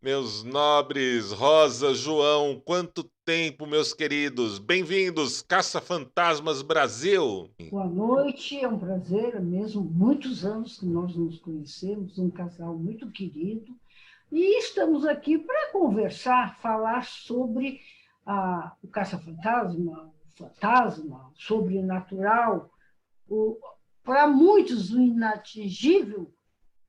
Meus nobres, Rosa, João, quanto tempo, meus queridos? Bem-vindos, Caça-Fantasmas Brasil! Boa noite, é um prazer, é mesmo muitos anos que nós nos conhecemos, um casal muito querido, e estamos aqui para conversar, falar sobre o caça-fantasma, o fantasma, o sobrenatural, o, para muitos o inatingível,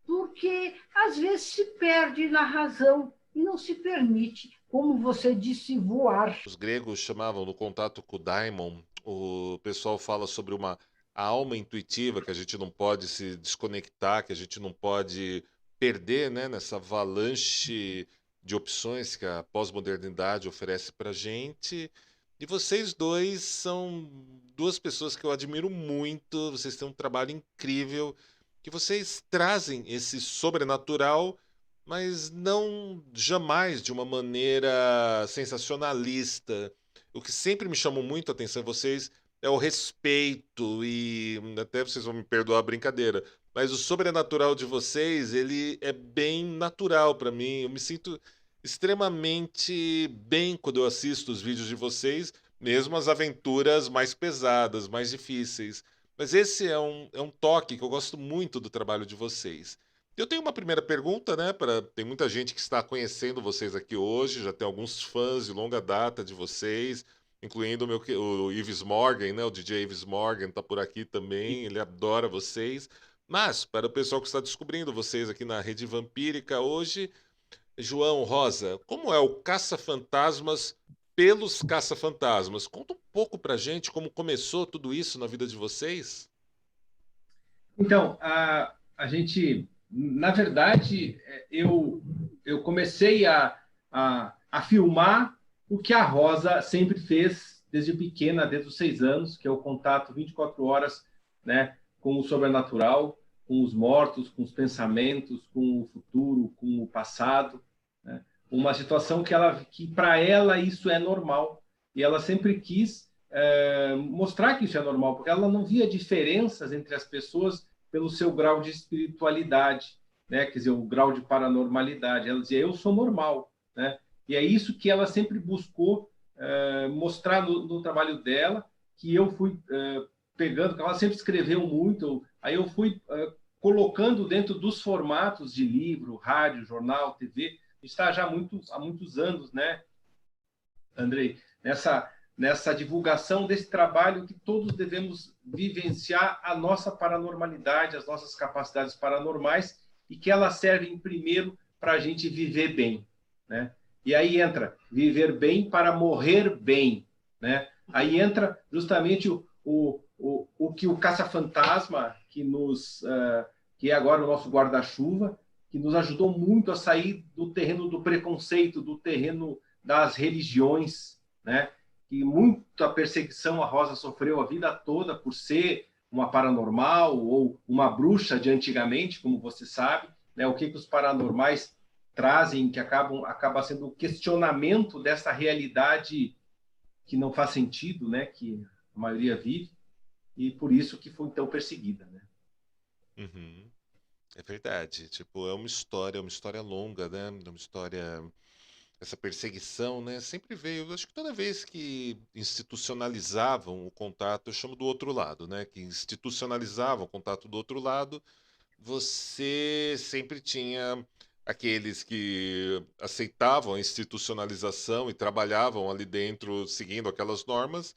porque às vezes se perde na razão e não se permite, como você disse, voar. Os gregos chamavam no contato com o daimon, o pessoal fala sobre uma alma intuitiva que a gente não pode se desconectar, que a gente não pode perder, né, nessa avalanche de opções que a pós-modernidade oferece para gente. E vocês dois são duas pessoas que eu admiro muito, vocês têm um trabalho incrível, que vocês trazem esse sobrenatural, mas não jamais de uma maneira sensacionalista. O que sempre me chamou muito a atenção em vocês é o respeito e até vocês vão me perdoar a brincadeira, mas o sobrenatural de vocês, ele é bem natural para mim. Eu me sinto extremamente bem quando eu assisto os vídeos de vocês, mesmo as aventuras mais pesadas, mais difíceis. Mas esse é um toque que eu gosto muito do trabalho de vocês. Eu tenho uma primeira pergunta, né? Tem muita gente que está conhecendo vocês aqui hoje, já tem alguns fãs de longa data de vocês, incluindo o Ives Morgan, né? O DJ Ives Morgan está por aqui também, ele adora vocês. Mas, para o pessoal que está descobrindo vocês aqui na Rede Vampírica hoje, João Rosa, como é o Caça-Fantasmas pelos Caça-Fantasmas? Conta um pouco pra gente como começou tudo isso na vida de vocês. Então, a gente, na verdade, eu comecei a filmar o que a Rosa sempre fez desde pequena, desde os 6 anos, que é o contato 24 horas, né, com o sobrenatural, com os mortos, com os pensamentos, com o futuro, com o passado, né? Uma situação que para ela isso é normal e ela sempre quis mostrar que isso é normal, porque ela não via diferenças entre as pessoas pelo seu grau de espiritualidade, né? Quer dizer, o grau de paranormalidade. Ela dizia, eu sou normal, né? E é isso que ela sempre buscou mostrar no trabalho dela, que eu fui pegando, que ela sempre escreveu muito, aí eu fui colocando dentro dos formatos de livro, rádio, jornal, TV, está já há muitos anos, né, Andrei, nessa divulgação desse trabalho que todos devemos vivenciar a nossa paranormalidade, as nossas capacidades paranormais e que elas servem primeiro para a gente viver bem, né? E aí entra viver bem para morrer bem, né? Aí entra justamente o que o caça-fantasma que é agora o nosso guarda-chuva, que nos ajudou muito a sair do terreno do preconceito, do terreno das religiões, né? E muita perseguição a Rosa sofreu a vida toda por ser uma paranormal ou uma bruxa de antigamente, como você sabe, né? O que os paranormais trazem, que acaba sendo o questionamento dessa realidade que não faz sentido, né? Que a maioria vive, e por isso que foi tão perseguida, né? Uhum. É verdade. Tipo, é uma história longa, né? É uma história. Essa perseguição, né? Sempre veio. Acho que toda vez que institucionalizavam o contato, eu chamo do outro lado, né? Que institucionalizavam o contato do outro lado, você sempre tinha aqueles que aceitavam a institucionalização e trabalhavam ali dentro seguindo aquelas normas,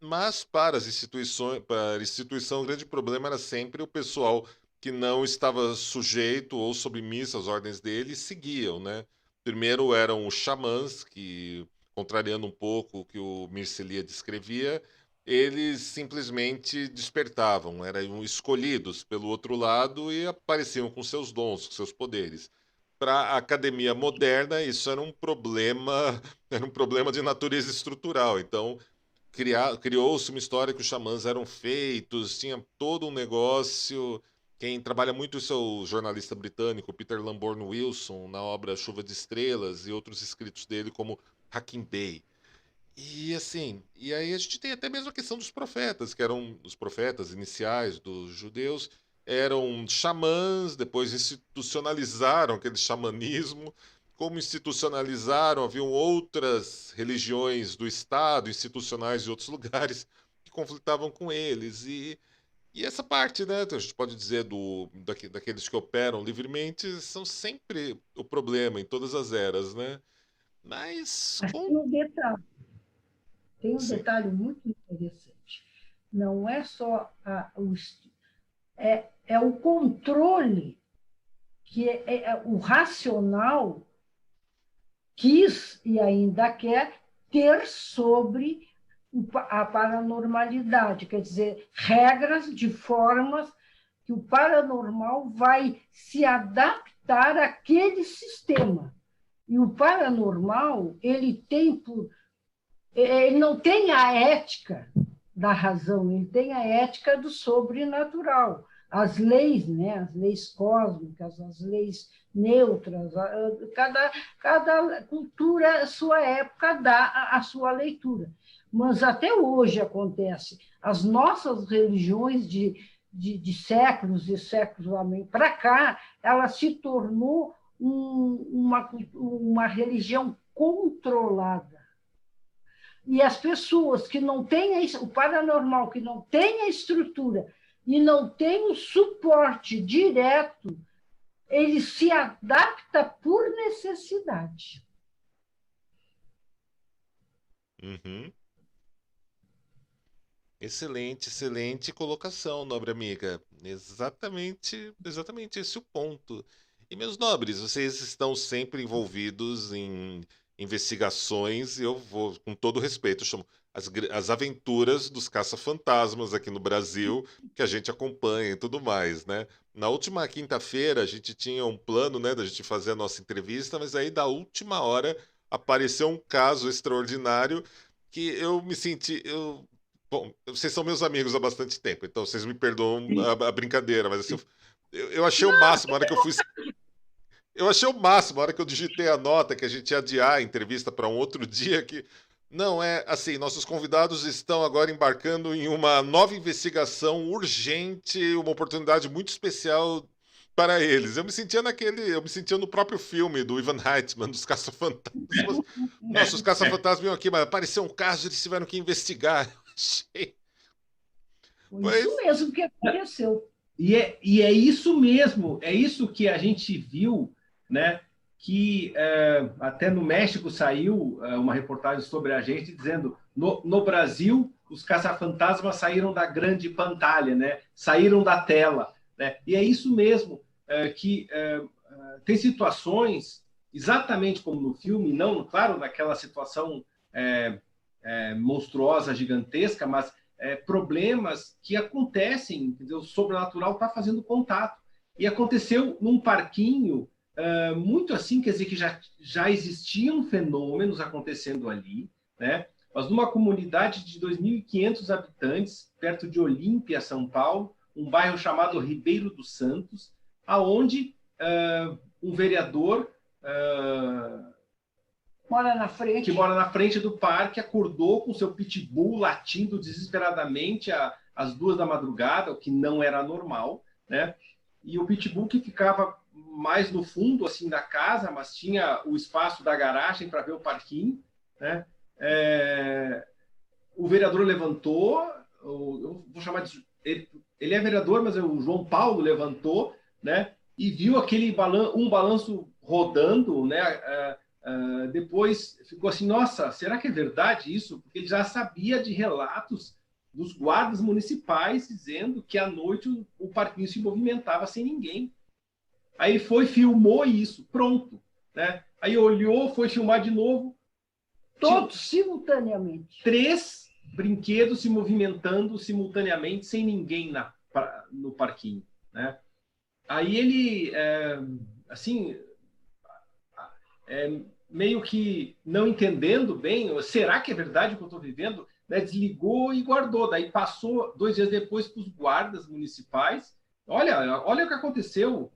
mas para as instituições, para a instituição, o grande problema era sempre o pessoal que não estava sujeito ou submisso às ordens dele, seguiam, né? Primeiro eram os xamãs, que, contrariando um pouco o que o Mircea descrevia, eles simplesmente despertavam, eram escolhidos pelo outro lado e apareciam com seus dons, com seus poderes. Para a academia moderna, isso era um problema, era um problema de natureza estrutural. Então, criou-se uma história que os xamãs eram feitos, tinha todo um negócio. Quem trabalha muito isso é o jornalista britânico Peter Lamborn Wilson, na obra Chuva de Estrelas e outros escritos dele, como Hacking Bay. E assim, e aí a gente tem até mesmo a questão dos profetas, que eram os profetas iniciais dos judeus, eram xamãs, depois institucionalizaram aquele xamanismo, como institucionalizaram, haviam outras religiões do Estado, institucionais de outros lugares, que conflitavam com eles. E essa parte, né, a gente pode dizer daqueles que operam livremente, são sempre o problema em todas as eras, né? Mas Mas com... tem um Sim. detalhe muito interessante. Não é só é o controle que o racional quis e ainda quer ter sobre a paranormalidade, quer dizer, regras de formas que o paranormal vai se adaptar àquele sistema. E o paranormal, ele não tem a ética da razão, ele tem a ética do sobrenatural. As leis, né? As leis cósmicas, as leis neutras, cada cultura, sua época, dá a sua leitura. Mas até hoje acontece. As nossas religiões de séculos e séculos para cá, ela se tornou uma religião controlada. E as pessoas que não têm o paranormal, que não têm a estrutura e não têm o suporte direto, ele se adapta por necessidade. Uhum. Excelente, excelente colocação, nobre amiga. Exatamente esse o ponto. E, meus nobres, vocês estão sempre envolvidos em investigações, e eu vou, com todo respeito, eu chamo as aventuras dos caça-fantasmas aqui no Brasil, que a gente acompanha e tudo mais, né? Na última quinta-feira, a gente tinha um plano, né, da gente fazer a nossa entrevista, mas aí, da última hora, apareceu um caso extraordinário que eu me senti. Bom, vocês são meus amigos há bastante tempo, então vocês me perdoam a brincadeira, mas assim, eu achei o máximo, a hora que eu fui. Eu achei o máximo, a hora que eu digitei a nota que a gente ia adiar a entrevista para um outro dia, que não é assim, nossos convidados estão agora embarcando em uma nova investigação urgente, uma oportunidade muito especial para eles. Eu me sentia no próprio filme do Ivan Reitman, dos Caça-Fantasmas. Nossa, os Caça-Fantasmas vinham aqui, mas apareceu um caso, eles tiveram que investigar. Eu achei. Foi isso Mas, mesmo que aconteceu. E é isso mesmo, é isso que a gente viu, né? Que até no México saiu uma reportagem sobre a gente dizendo no Brasil os caça-fantasmas saíram da grande pantalha, né? Saíram da tela, né? E é isso mesmo que tem situações exatamente como no filme, não, claro, naquela situação monstruosa, gigantesca, mas problemas que acontecem, entendeu? O sobrenatural está fazendo contato. E aconteceu num parquinho muito assim, quer dizer, que já existiam fenômenos acontecendo ali, né? Mas numa comunidade de 2.500 habitantes, perto de Olímpia, São Paulo, um bairro chamado Ribeiro dos Santos, aonde um vereador que mora na frente do parque acordou com seu pitbull latindo desesperadamente às 2 da madrugada, o que não era normal, né? E o pitbull que ficava mais no fundo assim da casa, mas tinha o espaço da garagem para ver o parquinho, né? O vereador levantou, eu vou chamar de ele é vereador, mas o João Paulo levantou, né? E viu aquele balanço rodando, né? Depois ficou assim, nossa, será que é verdade isso? Porque ele já sabia de relatos dos guardas municipais dizendo que à noite o parquinho se movimentava sem ninguém. Aí ele foi, filmou isso, pronto, né? Aí olhou, foi filmar de novo. Todos simultaneamente. 3 brinquedos se movimentando simultaneamente, sem ninguém no parquinho, né? Aí ele, assim, meio que não entendendo bem, será que é verdade o que eu estou vivendo? Né? Desligou e guardou. Daí passou 2 dias depois para os guardas municipais. Olha o que aconteceu,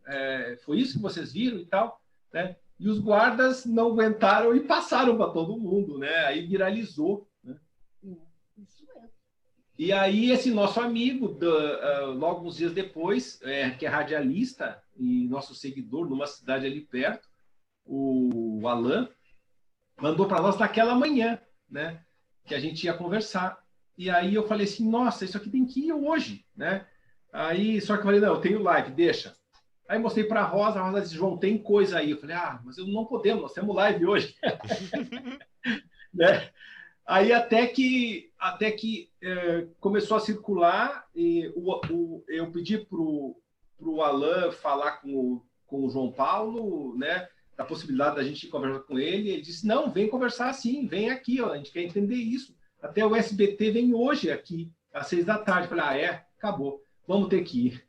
foi isso que vocês viram e tal, né? E os guardas não aguentaram e passaram para todo mundo, né? Aí viralizou, né? Isso mesmo. E aí esse nosso amigo, logo uns dias depois, que é radialista e nosso seguidor numa cidade ali perto, o o Alain, mandou para nós naquela manhã, né? Que a gente ia conversar. E aí eu falei assim, nossa, isso aqui tem que ir hoje, né? Aí, só que eu falei, não, eu tenho live, deixa. Aí mostrei para a Rosa disse, João, tem coisa aí. Eu falei, mas eu não podemos, nós temos live hoje. Né? Aí até que começou a circular, e eu pedi para o Alain falar com o João Paulo, né? Da possibilidade da gente conversar com ele. Ele disse, não, vem conversar assim, vem aqui, ó, a gente quer entender isso. Até o SBT vem hoje aqui, às 6 da tarde. Eu falei, acabou, vamos ter que ir.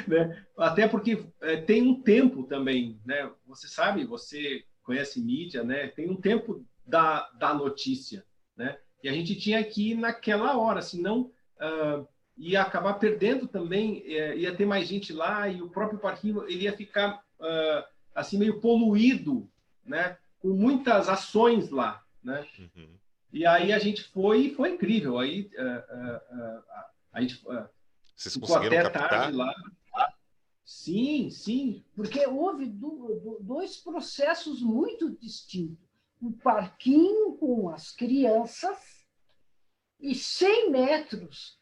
Né? Até porque tem um tempo também, né? Você sabe, você conhece mídia, né? Tem um tempo da notícia, né? E a gente tinha que ir naquela hora, senão ia acabar perdendo também, ia ter mais gente lá e o próprio parquinho ele ia ficar assim meio poluído, né? Com muitas ações lá, né? Uhum. E aí a gente foi e foi incrível. Aí a gente Vocês ficou conseguiram até captar? tarde lá. Sim, sim. Porque houve dois processos muito distintos. O parquinho com as crianças e 100 metros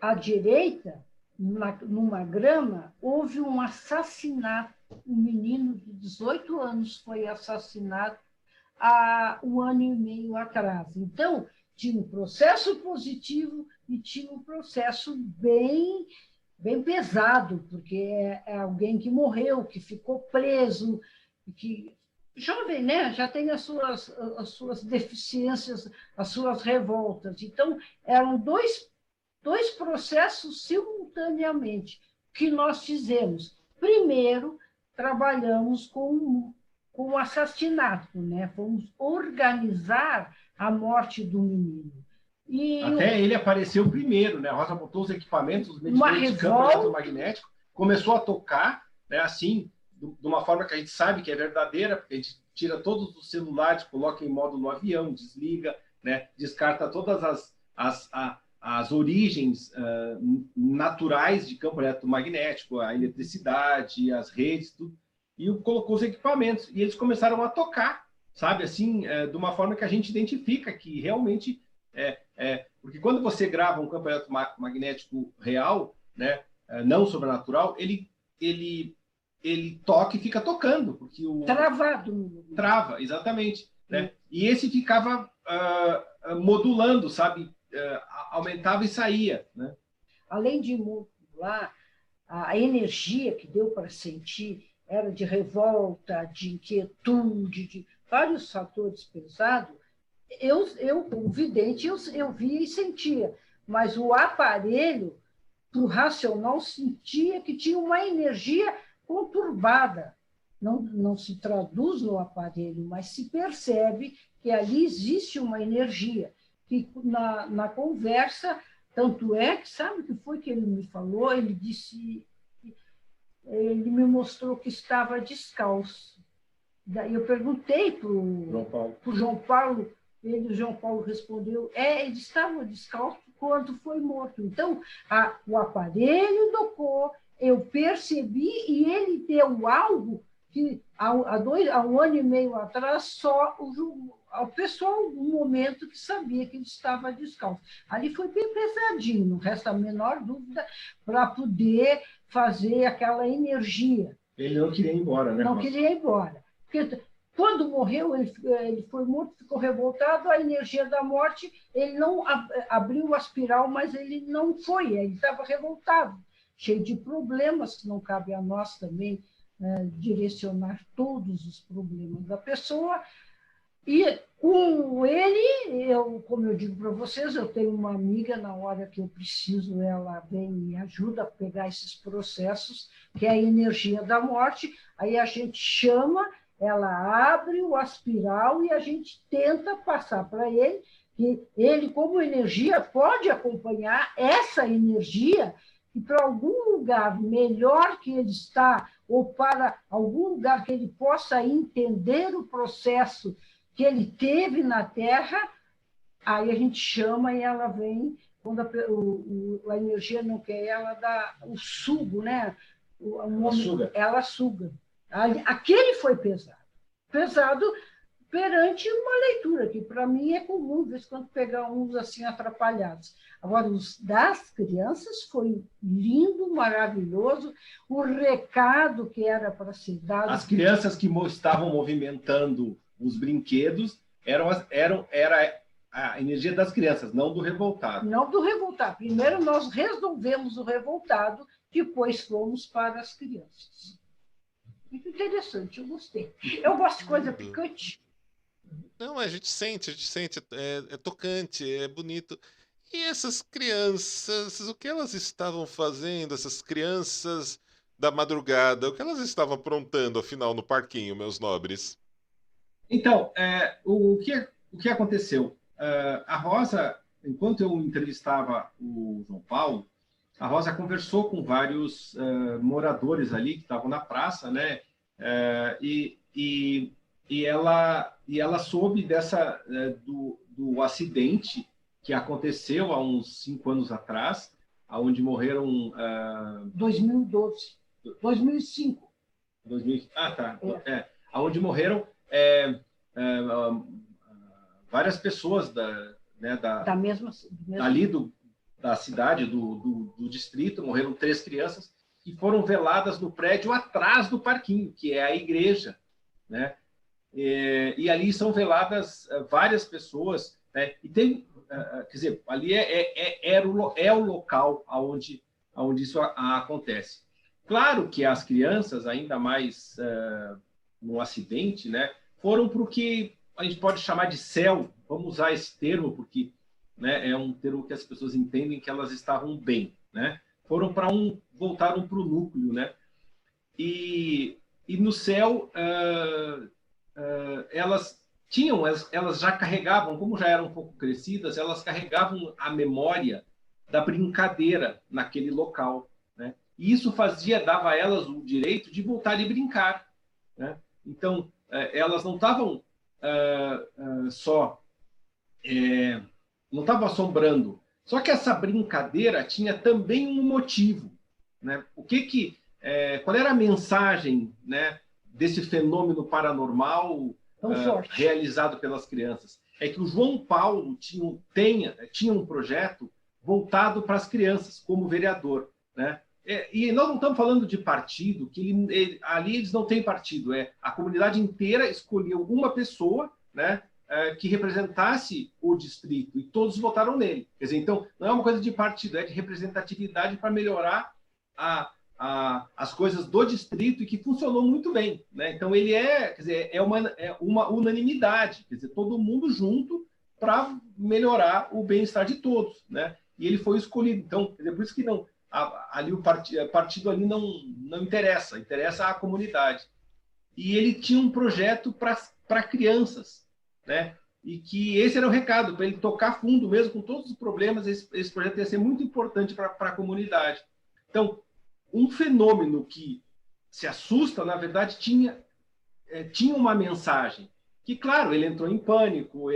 à direita, numa grama, houve um assassinato. Um menino de 18 anos foi assassinado há 1 ano e meio atrás. Então, tinha um processo positivo e tinha um processo bem pesado, porque é alguém que morreu, que ficou preso, que jovem, né? Já tem as suas deficiências, as suas revoltas. Então, eram dois processos simultaneamente. O que nós fizemos? Primeiro, trabalhamos com o assassinato, né? Fomos organizar a morte do menino. E até ele apareceu primeiro, né? A Rosa botou os equipamentos, os uma medidores de campo revolta eletromagnético, começou a tocar, né? Assim, de uma forma que a gente sabe que é verdadeira, porque a gente tira todos os celulares, coloca em módulo avião, desliga, né? Descarta todas as origens naturais de campo eletromagnético, a eletricidade, as redes, tudo, e colocou os equipamentos. E eles começaram a tocar, sabe? Assim, de uma forma que a gente identifica que realmente porque quando você grava um campo eletromagnético real, né, não sobrenatural, ele toca e fica tocando, porque travado. Trava, exatamente. Né? E esse ficava modulando, sabe? Aumentava e saía. Né? Além de modular, a energia que deu para sentir era de revolta, de inquietude, de vários fatores pesados. Eu como vidente, eu via e sentia, mas o aparelho, o racional, sentia que tinha uma energia conturbada. Não se traduz no aparelho, mas se percebe que ali existe uma energia, que na conversa, tanto é que, sabe o que foi que ele me falou? Ele disse, ele me mostrou que estava descalço. Daí eu perguntei para o João Paulo, o João Paulo respondeu, ele estava descalço quando foi morto. Então, o aparelho tocou, eu percebi, e ele deu algo que há 1 ano e meio atrás só o pessoal, um momento que sabia que ele estava descalço. Ali foi bem pesadinho, não resta a menor dúvida, para poder fazer aquela energia. Ele não queria ir embora, né? Não queria ir embora. Porque quando morreu, ele foi morto, ficou revoltado, a energia da morte, ele não abriu a espiral, mas ele não foi, ele estava revoltado, cheio de problemas, que não cabe a nós também direcionar todos os problemas da pessoa. E com ele, como eu digo para vocês, eu tenho uma amiga, na hora que eu preciso, ela vem e me ajuda a pegar esses processos, que é a energia da morte, aí a gente chama, ela abre o aspiral e a gente tenta passar para ele, que ele, como energia, pode acompanhar essa energia e para algum lugar melhor que ele está, ou para algum lugar que ele possa entender o processo que ele teve na Terra, aí a gente chama e ela vem, quando a energia não quer, ela dá o sugo, né? Ela suga. Ela suga. Aquele foi pesado. pesado perante uma leitura, que para mim é comum, de vez em quando, pegar uns assim atrapalhados. Agora, os das crianças foi lindo, maravilhoso, o recado que era para ser dado. As crianças que estavam movimentando os brinquedos era a energia das crianças, não do revoltado. Não do revoltado. Primeiro nós resolvemos o revoltado, depois fomos para as crianças. Muito interessante, eu gostei. Eu gosto de coisa picante. Não, a gente sente, é tocante, é bonito. E essas crianças, o que elas estavam fazendo, essas crianças da madrugada, o que elas estavam aprontando, afinal, no parquinho, meus nobres? Então, o que aconteceu? A Rosa, enquanto eu entrevistava o João Paulo, a Rosa conversou com vários moradores ali que estavam na praça, né? E ela soube do acidente que aconteceu há uns 5 anos atrás, onde morreram... 2012. 2005. Tá. Onde morreram várias pessoas da mesma ali da cidade, do distrito, morreram 3 crianças que foram veladas no prédio atrás do parquinho, que é a igreja, né? E ali são veladas várias pessoas, né? E tem, quer dizer, ali é o local onde isso acontece. Claro que as crianças, ainda mais no acidente, né, foram para o que a gente pode chamar de céu. Vamos usar esse termo porque, né, é um termo que as pessoas entendem que elas estavam bem, né? Voltaram para o núcleo, né? E no céu elas já carregavam, como já eram um pouco crescidas, elas carregavam a memória da brincadeira naquele local, né? E isso dava a elas o direito de voltar e brincar, né? Então, elas não estavam não estavam assombrando. Só que essa brincadeira tinha também um motivo, né? Qual era a mensagem, né, desse fenômeno paranormal realizado pelas crianças? É que o João Paulo tinha um projeto voltado para as crianças, como vereador, né? E nós não estamos falando de partido, ali eles não têm partido, a comunidade inteira escolheu uma pessoa, né, que representasse o distrito, e todos votaram nele. Quer dizer, então, não é uma coisa de partido, é de representatividade para melhorar as coisas do distrito, e que funcionou muito bem, né? Então, ele quer dizer, é uma unanimidade, quer dizer, todo mundo junto para melhorar o bem-estar de todos, né? E ele foi escolhido. Então, quer dizer, por isso que ali o partido ali não interessa a comunidade. E ele tinha um projeto para crianças, né? E que esse era o recado, para ele tocar fundo mesmo com todos os problemas. Esse projeto ia ser muito importante para a comunidade. Então, um fenômeno que se assusta, na verdade, tinha uma mensagem que, claro, ele entrou em pânico,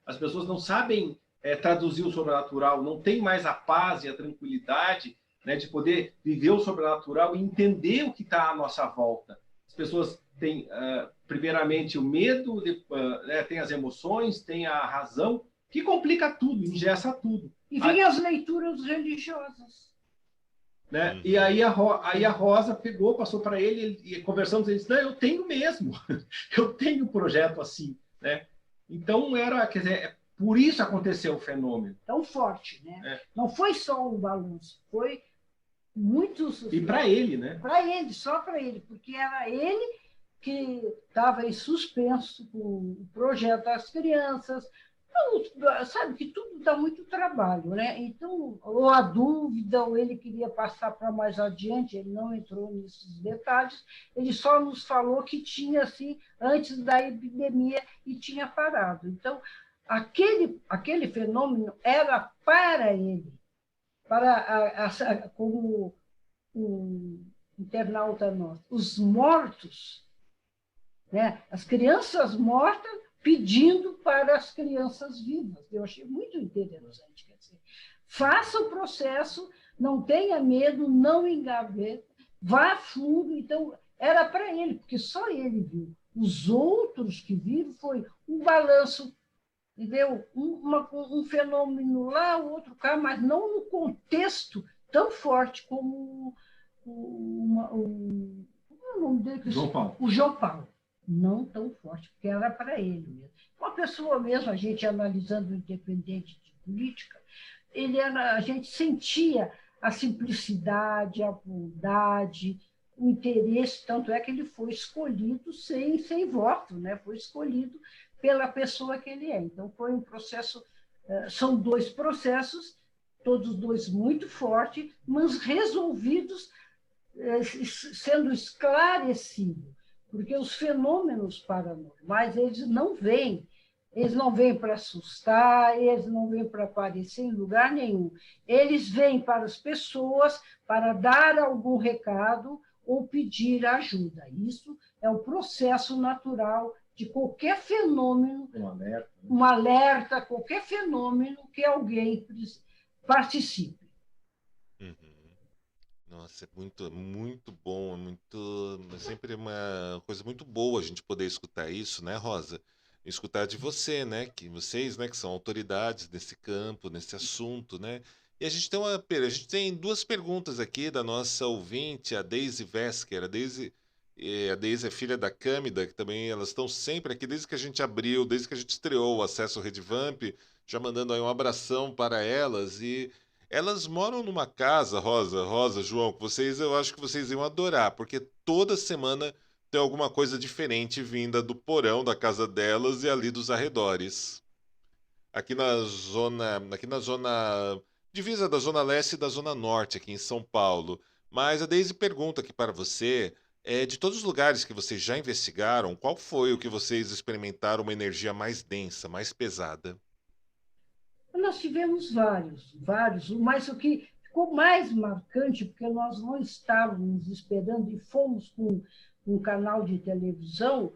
as pessoas não sabem traduzir o sobrenatural, não tem mais a paz e a tranquilidade, né, de poder viver o sobrenatural e entender o que está à nossa volta. As pessoas têm, primeiramente, o medo, tem as emoções, tem a razão, que complica tudo, engessa tudo. E vem as leituras religiosas. Né? E aí a Rosa pegou, passou para ele, e conversamos, ele disse, não, eu tenho mesmo, eu tenho um projeto assim, né? Então, quer dizer, por isso aconteceu o fenômeno. Tão forte, né? Não foi só um balanço, foi muitos... E para ele, né? Para ele, só para ele, porque era ele que estava em suspenso com o projeto das crianças. Então, sabe que tudo dá muito trabalho, né? Então, ou a dúvida, ou ele queria passar para mais adiante, ele não entrou nesses detalhes, ele só nos falou que tinha, assim, antes da epidemia, e tinha parado. Então, aquele fenômeno era para ele, como um internauta nosso, os mortos, né? As crianças mortas pedindo para as crianças vivas. Eu achei muito interessante. Quer dizer, faça o processo, não tenha medo, não engaveta, vá a fundo. Então, era para ele, porque só ele viu. Os outros que viram foi um balanço, entendeu? Um fenômeno lá, o outro cá, mas não no contexto tão forte como como é o nome dele? João Paulo. O João Paulo. Não tão forte, porque era para ele mesmo. Uma pessoa mesmo, a gente analisando o independente de política, a gente sentia a simplicidade, a bondade, o interesse, tanto é que ele foi escolhido sem voto, né? Foi escolhido pela pessoa que ele é. Então, foi um processo, são dois processos, todos dois muito fortes, mas resolvidos, sendo esclarecidos, porque os fenômenos paranormais, eles não vêm para assustar, eles não vêm para aparecer em lugar nenhum. Eles vêm para as pessoas para dar algum recado ou pedir ajuda. Isso é um processo natural de qualquer fenômeno, um alerta, qualquer fenômeno que alguém participe. Uhum. Nossa, é muito bom, é sempre uma coisa muito boa a gente poder escutar isso, né, Rosa? Escutar de você, né, que vocês, né, que são autoridades nesse campo, nesse assunto, né? E a gente tem duas perguntas aqui da nossa ouvinte, a Daisy Vesker. A Daisy é filha da Câmida, que também elas estão sempre aqui desde que a gente abriu, desde que a gente estreou o Acesso Redvamp, já mandando aí um abração para elas. E elas moram numa casa, Rosa, João, que eu acho que vocês iam adorar, porque toda semana tem alguma coisa diferente vinda do porão da casa delas e ali dos arredores. Aqui na zona divisa da zona leste e da zona norte, aqui em São Paulo. Mas a Deise pergunta aqui para você, de todos os lugares que vocês já investigaram, qual foi o que vocês experimentaram uma energia mais densa, mais pesada? Nós tivemos vários, mas o que ficou mais marcante, porque nós não estávamos esperando e fomos com um canal de televisão,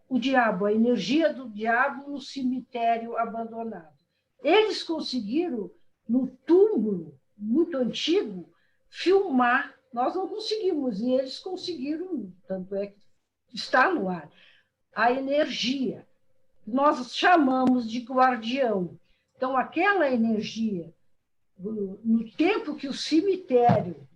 o diabo, a energia do diabo no cemitério abandonado. Eles conseguiram, no túmulo muito antigo, filmar. Nós não conseguimos, e eles conseguiram, tanto é que está no ar, a energia. Nós chamamos de guardião. Então, aquela energia, no tempo que o cemitério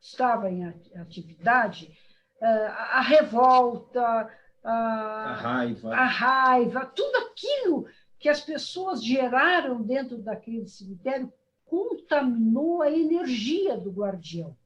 estava em atividade, a revolta, a raiva, tudo aquilo que as pessoas geraram dentro daquele cemitério contaminou a energia do guardião.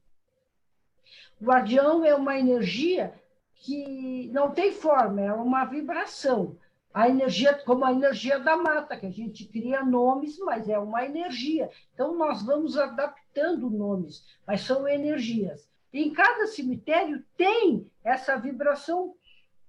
O guardião é uma energia que não tem forma, é uma vibração. A energia, como a energia da mata, que a gente cria nomes, mas é uma energia. Então, nós vamos adaptando nomes, mas são energias. E em cada cemitério tem essa vibração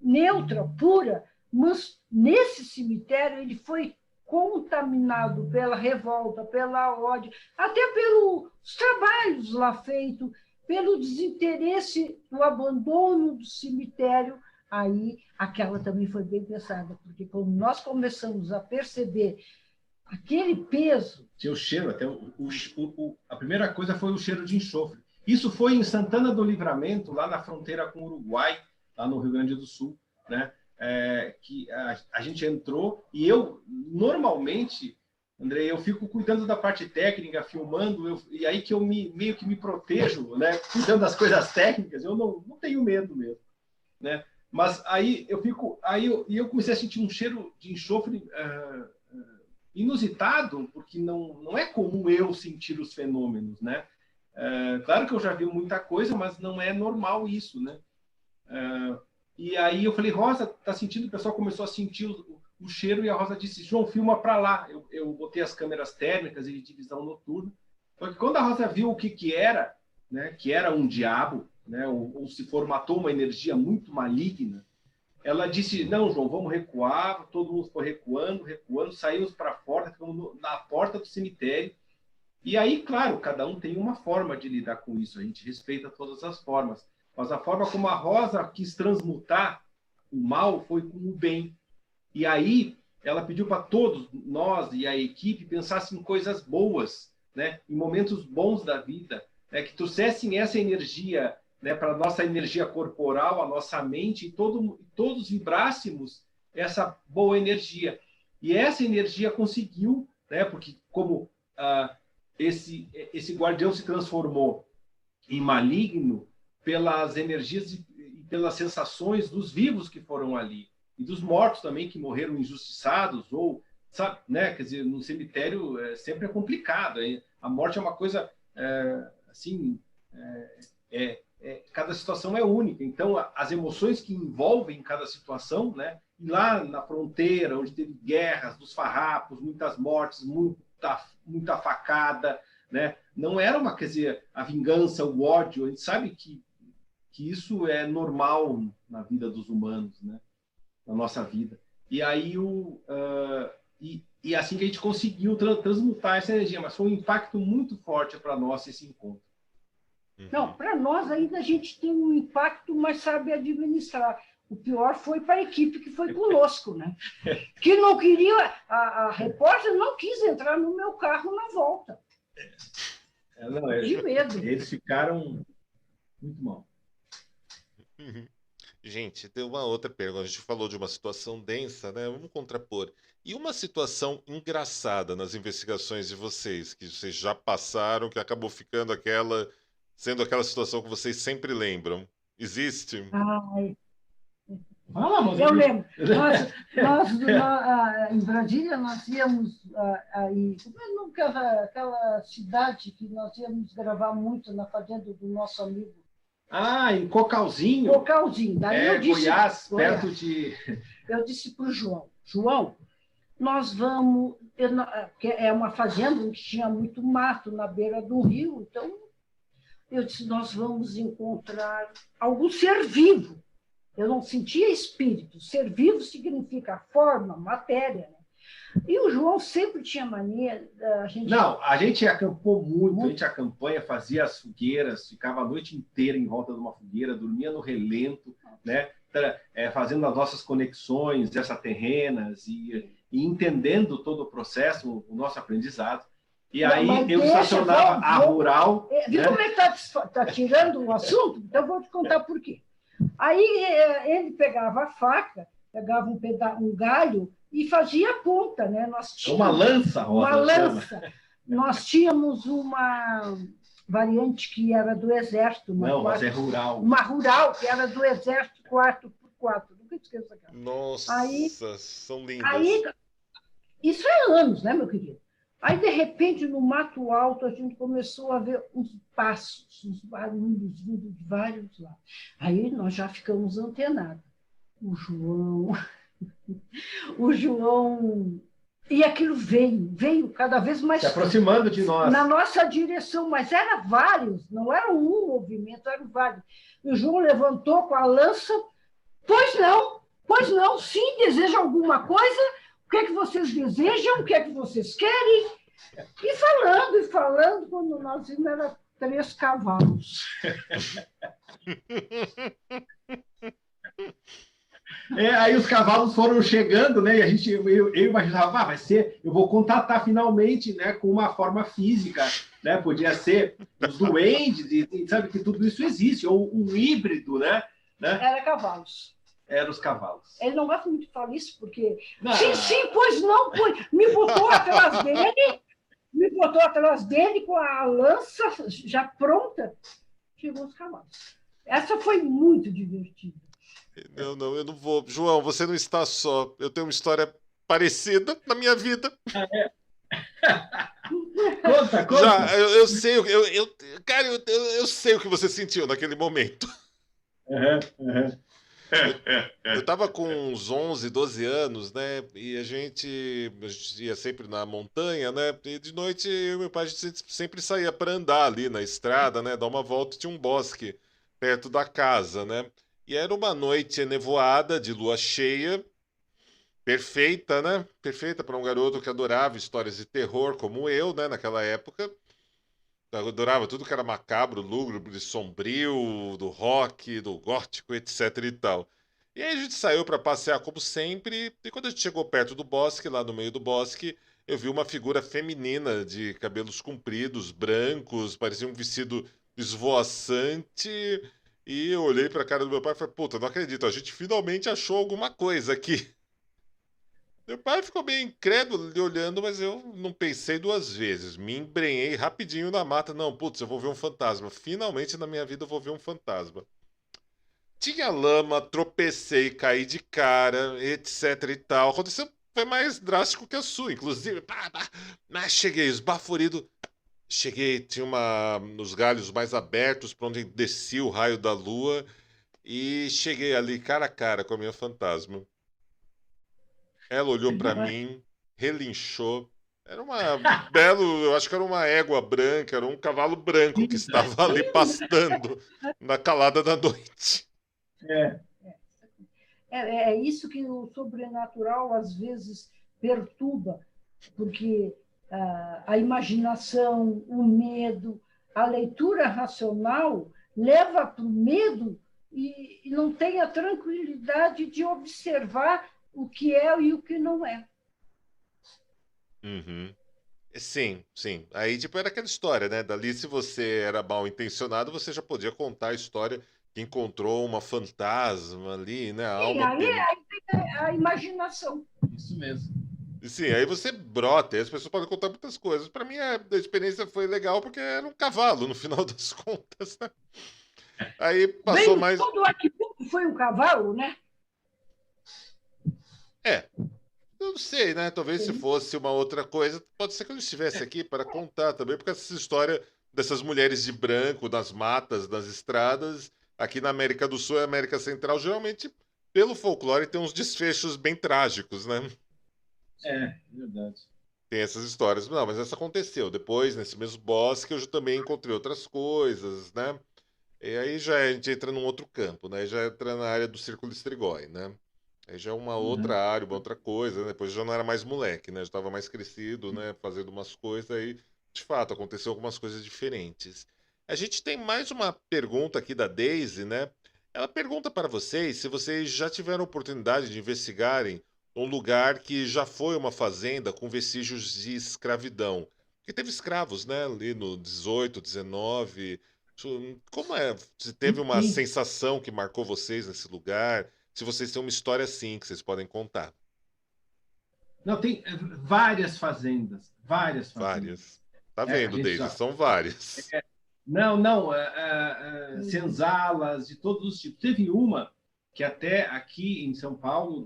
neutra, pura, mas nesse cemitério ele foi contaminado pela revolta, pela ódio, até pelos trabalhos lá feitos, pelo desinteresse do abandono do cemitério. Aí aquela também foi bem pesada, porque quando nós começamos a perceber aquele peso... Tinha o cheiro, até a primeira coisa foi o cheiro de enxofre. Isso foi em Santana do Livramento, lá na fronteira com o Uruguai, lá no Rio Grande do Sul, né? Que a gente entrou, e eu, normalmente, André, eu fico cuidando da parte técnica, filmando, e aí que eu meio que me protejo, né? Cuidando das coisas técnicas, eu não tenho medo mesmo, né? Mas aí eu comecei a sentir um cheiro de enxofre inusitado, porque não é comum eu sentir os fenômenos, né? Claro que eu já vi muita coisa, mas não é normal isso, né? E aí eu falei, Rosa, tá sentindo? O pessoal começou a sentir o cheiro e a Rosa disse, João, filma para lá. Eu botei as câmeras térmicas e de visão noturna. Só que quando a Rosa viu o que era, né? Que era um diabo, né? Ou se formatou uma energia muito maligna, ela disse, não, João, vamos recuar. Todo mundo foi recuando, saímos para fora, ficamos na porta do cemitério. E aí, claro, cada um tem uma forma de lidar com isso, a gente respeita todas as formas. Mas a forma como a Rosa quis transmutar o mal foi com o bem. E aí ela pediu para todos nós e a equipe pensassem em coisas boas, né? Em momentos bons da vida, né? Que trouxessem essa energia né, para a nossa energia corporal, a nossa mente, e todos vibrássemos essa boa energia. E essa energia conseguiu, né, porque como esse guardião se transformou em maligno pelas energias e pelas sensações dos vivos que foram ali, e dos mortos também, que morreram injustiçados, ou, sabe, né, quer dizer, no cemitério sempre é complicado, hein? A morte é uma coisa, assim, cada situação é única, então as emoções que envolvem cada situação, né, e lá na fronteira, onde teve guerras, dos farrapos, muitas mortes, muita facada, né, não era uma, quer dizer, a vingança, o ódio, a gente sabe que isso é normal na vida dos humanos, né, na nossa vida. E aí assim que a gente conseguiu transmutar essa energia, mas foi um impacto muito forte para nós esse encontro. Não, para nós ainda a gente tem um impacto, mas sabe administrar. O pior foi para a equipe que foi conosco, né? Que não queria, a repórter não quis entrar no meu carro na volta. De medo. Eles ficaram muito mal. Gente, tem uma outra pergunta. A gente falou de uma situação densa, né? Vamos contrapor. E uma situação engraçada nas investigações de vocês, que vocês já passaram, que acabou sendo aquela situação que vocês sempre lembram? Existe? Eu lembro. Em Brasília, nós íamos aí, aquela cidade que nós íamos gravar muito na fazenda do nosso amigo. Em Cocalzinho. Cocalzinho. Daí eu disse, Goiás, perto de... Eu disse para o João, nós vamos... É uma fazenda onde tinha muito mato na beira do rio, então eu disse, nós vamos encontrar algum ser vivo. Eu não sentia espírito. Ser vivo significa forma, matéria, né? E o João sempre tinha mania da gente... Não, a gente acampou muito. A gente acampanha, fazia as fogueiras, ficava a noite inteira em volta de uma fogueira, dormia no relento, né? Fazendo as nossas conexões extraterrenas e entendendo todo o processo, o nosso aprendizado. E aí eu estacionava a rural... Viu, né? Como é que está tirando o assunto? Então eu vou te contar por quê. Aí ele pegava a faca, pegava um galho e fazia a ponta, né? Nós tínhamos uma lança, Rosa. Uma lança. Nós tínhamos uma variante que era do Exército. Mas é rural. Uma rural, que era do Exército 4x4. Nunca esqueço aquela. Nossa, são lindas. Aí, isso é anos, né, meu querido? Aí, de repente, no mato alto, a gente começou a ver uns passos, uns barulhos vindo de vários lados. Aí nós já ficamos antenados. O João... E aquilo veio cada vez mais... Se aproximando de nós. Na nossa direção, mas eram vários, não era um movimento, eram vários. E o João levantou com a lança. Pois não, sim, deseja alguma coisa? O que é que vocês desejam? O que é que vocês querem? E falando, quando nós vimos, era 3 cavalos. Aí os cavalos foram chegando, né? E eu imaginava, vai ser, eu vou contatar finalmente, né, com uma forma física, né? Podia ser os duendes, e sabe que tudo isso existe, ou um híbrido, né? Era cavalos. Eram os cavalos. Ele não gosta muito de falar isso, porque... Sim, pois não, pois... Me botou atrás dele com a lança já pronta. Chegou os cavalos. Essa foi muito divertida. Não, eu não vou. João, você não está só. Eu tenho uma história parecida na minha vida. Conta. Já, eu sei. Cara, eu sei o que você sentiu naquele momento. Eu estava com uns 11, 12 anos, né? E a gente ia sempre na montanha, né? E de noite eu e meu pai a gente sempre saía para andar ali na estrada, né? Dar uma volta e tinha um bosque perto da casa, né? E era uma noite nevoada, de lua cheia, perfeita, né? Perfeita para um garoto que adorava histórias de terror como eu, né? Naquela época. Eu adorava tudo que era macabro, lúgubre, sombrio, do rock, do gótico, etc e tal. E aí a gente saiu para passear como sempre, e quando a gente chegou perto do bosque, lá no meio do bosque, eu vi uma figura feminina de cabelos compridos, brancos, parecia um vestido esvoaçante, E eu olhei pra cara do meu pai e falei, puta, não acredito, a gente finalmente achou alguma coisa aqui. Meu pai ficou meio incrédulo ali olhando, mas eu não pensei duas vezes. Me embrenhei rapidinho na mata. Não, putz, eu vou ver um fantasma. Finalmente na minha vida eu vou ver um fantasma. Tinha lama, tropecei, caí de cara, etc e tal. Aconteceu, foi mais drástico que a sua, inclusive. Pá, pá. Mas cheguei esbaforido. Cheguei, tinha os galhos mais abertos para onde descia o raio da lua. E cheguei ali cara a cara com a minha fantasma. Ela olhou para mim, relinchou. Era uma belo, eu acho que era uma égua branca, era um cavalo branco que estava ali pastando na calada da noite. É, É isso que o sobrenatural às vezes perturba, porque a imaginação, o medo, a leitura racional leva para o medo e não tem a tranquilidade de observar o que é e o que não é. Uhum. Sim, sim. Aí, tipo, era aquela história, né? Dali, se você era mal intencionado, você já podia contar a história que encontrou uma fantasma ali, né? A E alma aí tem a imaginação. isso mesmo. Sim, aí você brota, e as pessoas podem contar muitas coisas. Pra mim, a experiência foi legal porque era um cavalo, no final das contas, né? Aí passou Bem, mais. todo Acapulco foi um cavalo, né? É, eu não sei, né? Talvez se fosse uma outra coisa, pode ser que eu não estivesse aqui para contar também, porque essa história dessas mulheres de branco nas matas, nas estradas, aqui na América do Sul e América Central, geralmente, pelo folclore, tem uns desfechos bem trágicos, né? Verdade. Tem essas histórias. Não, mas essa aconteceu. Depois, nesse mesmo bosque, eu já também encontrei outras coisas, né? E aí já a gente entra num outro campo, né? Já entra na área do círculo Strigoi, né? Aí já é uma outra Uhum. área, uma outra coisa, né? Depois já não era mais moleque, né? Já estava mais crescido, né? Fazendo umas coisas aí, de fato, aconteceu algumas coisas diferentes. A gente tem mais uma pergunta aqui da Daisy, né? Ela pergunta para vocês se vocês já tiveram oportunidade de investigarem um lugar que já foi uma fazenda com vestígios de escravidão. Porque teve escravos, né? Ali no 18, 19. Como é? Se teve uma Sim. sensação que marcou vocês nesse lugar? Se vocês têm uma história assim que vocês podem contar. Não, tem várias fazendas, várias fazendas. Várias. Tá A vendo, gente Daisy? já. São várias. Não, senzalas de todos os tipos. Teve uma que até aqui em São Paulo,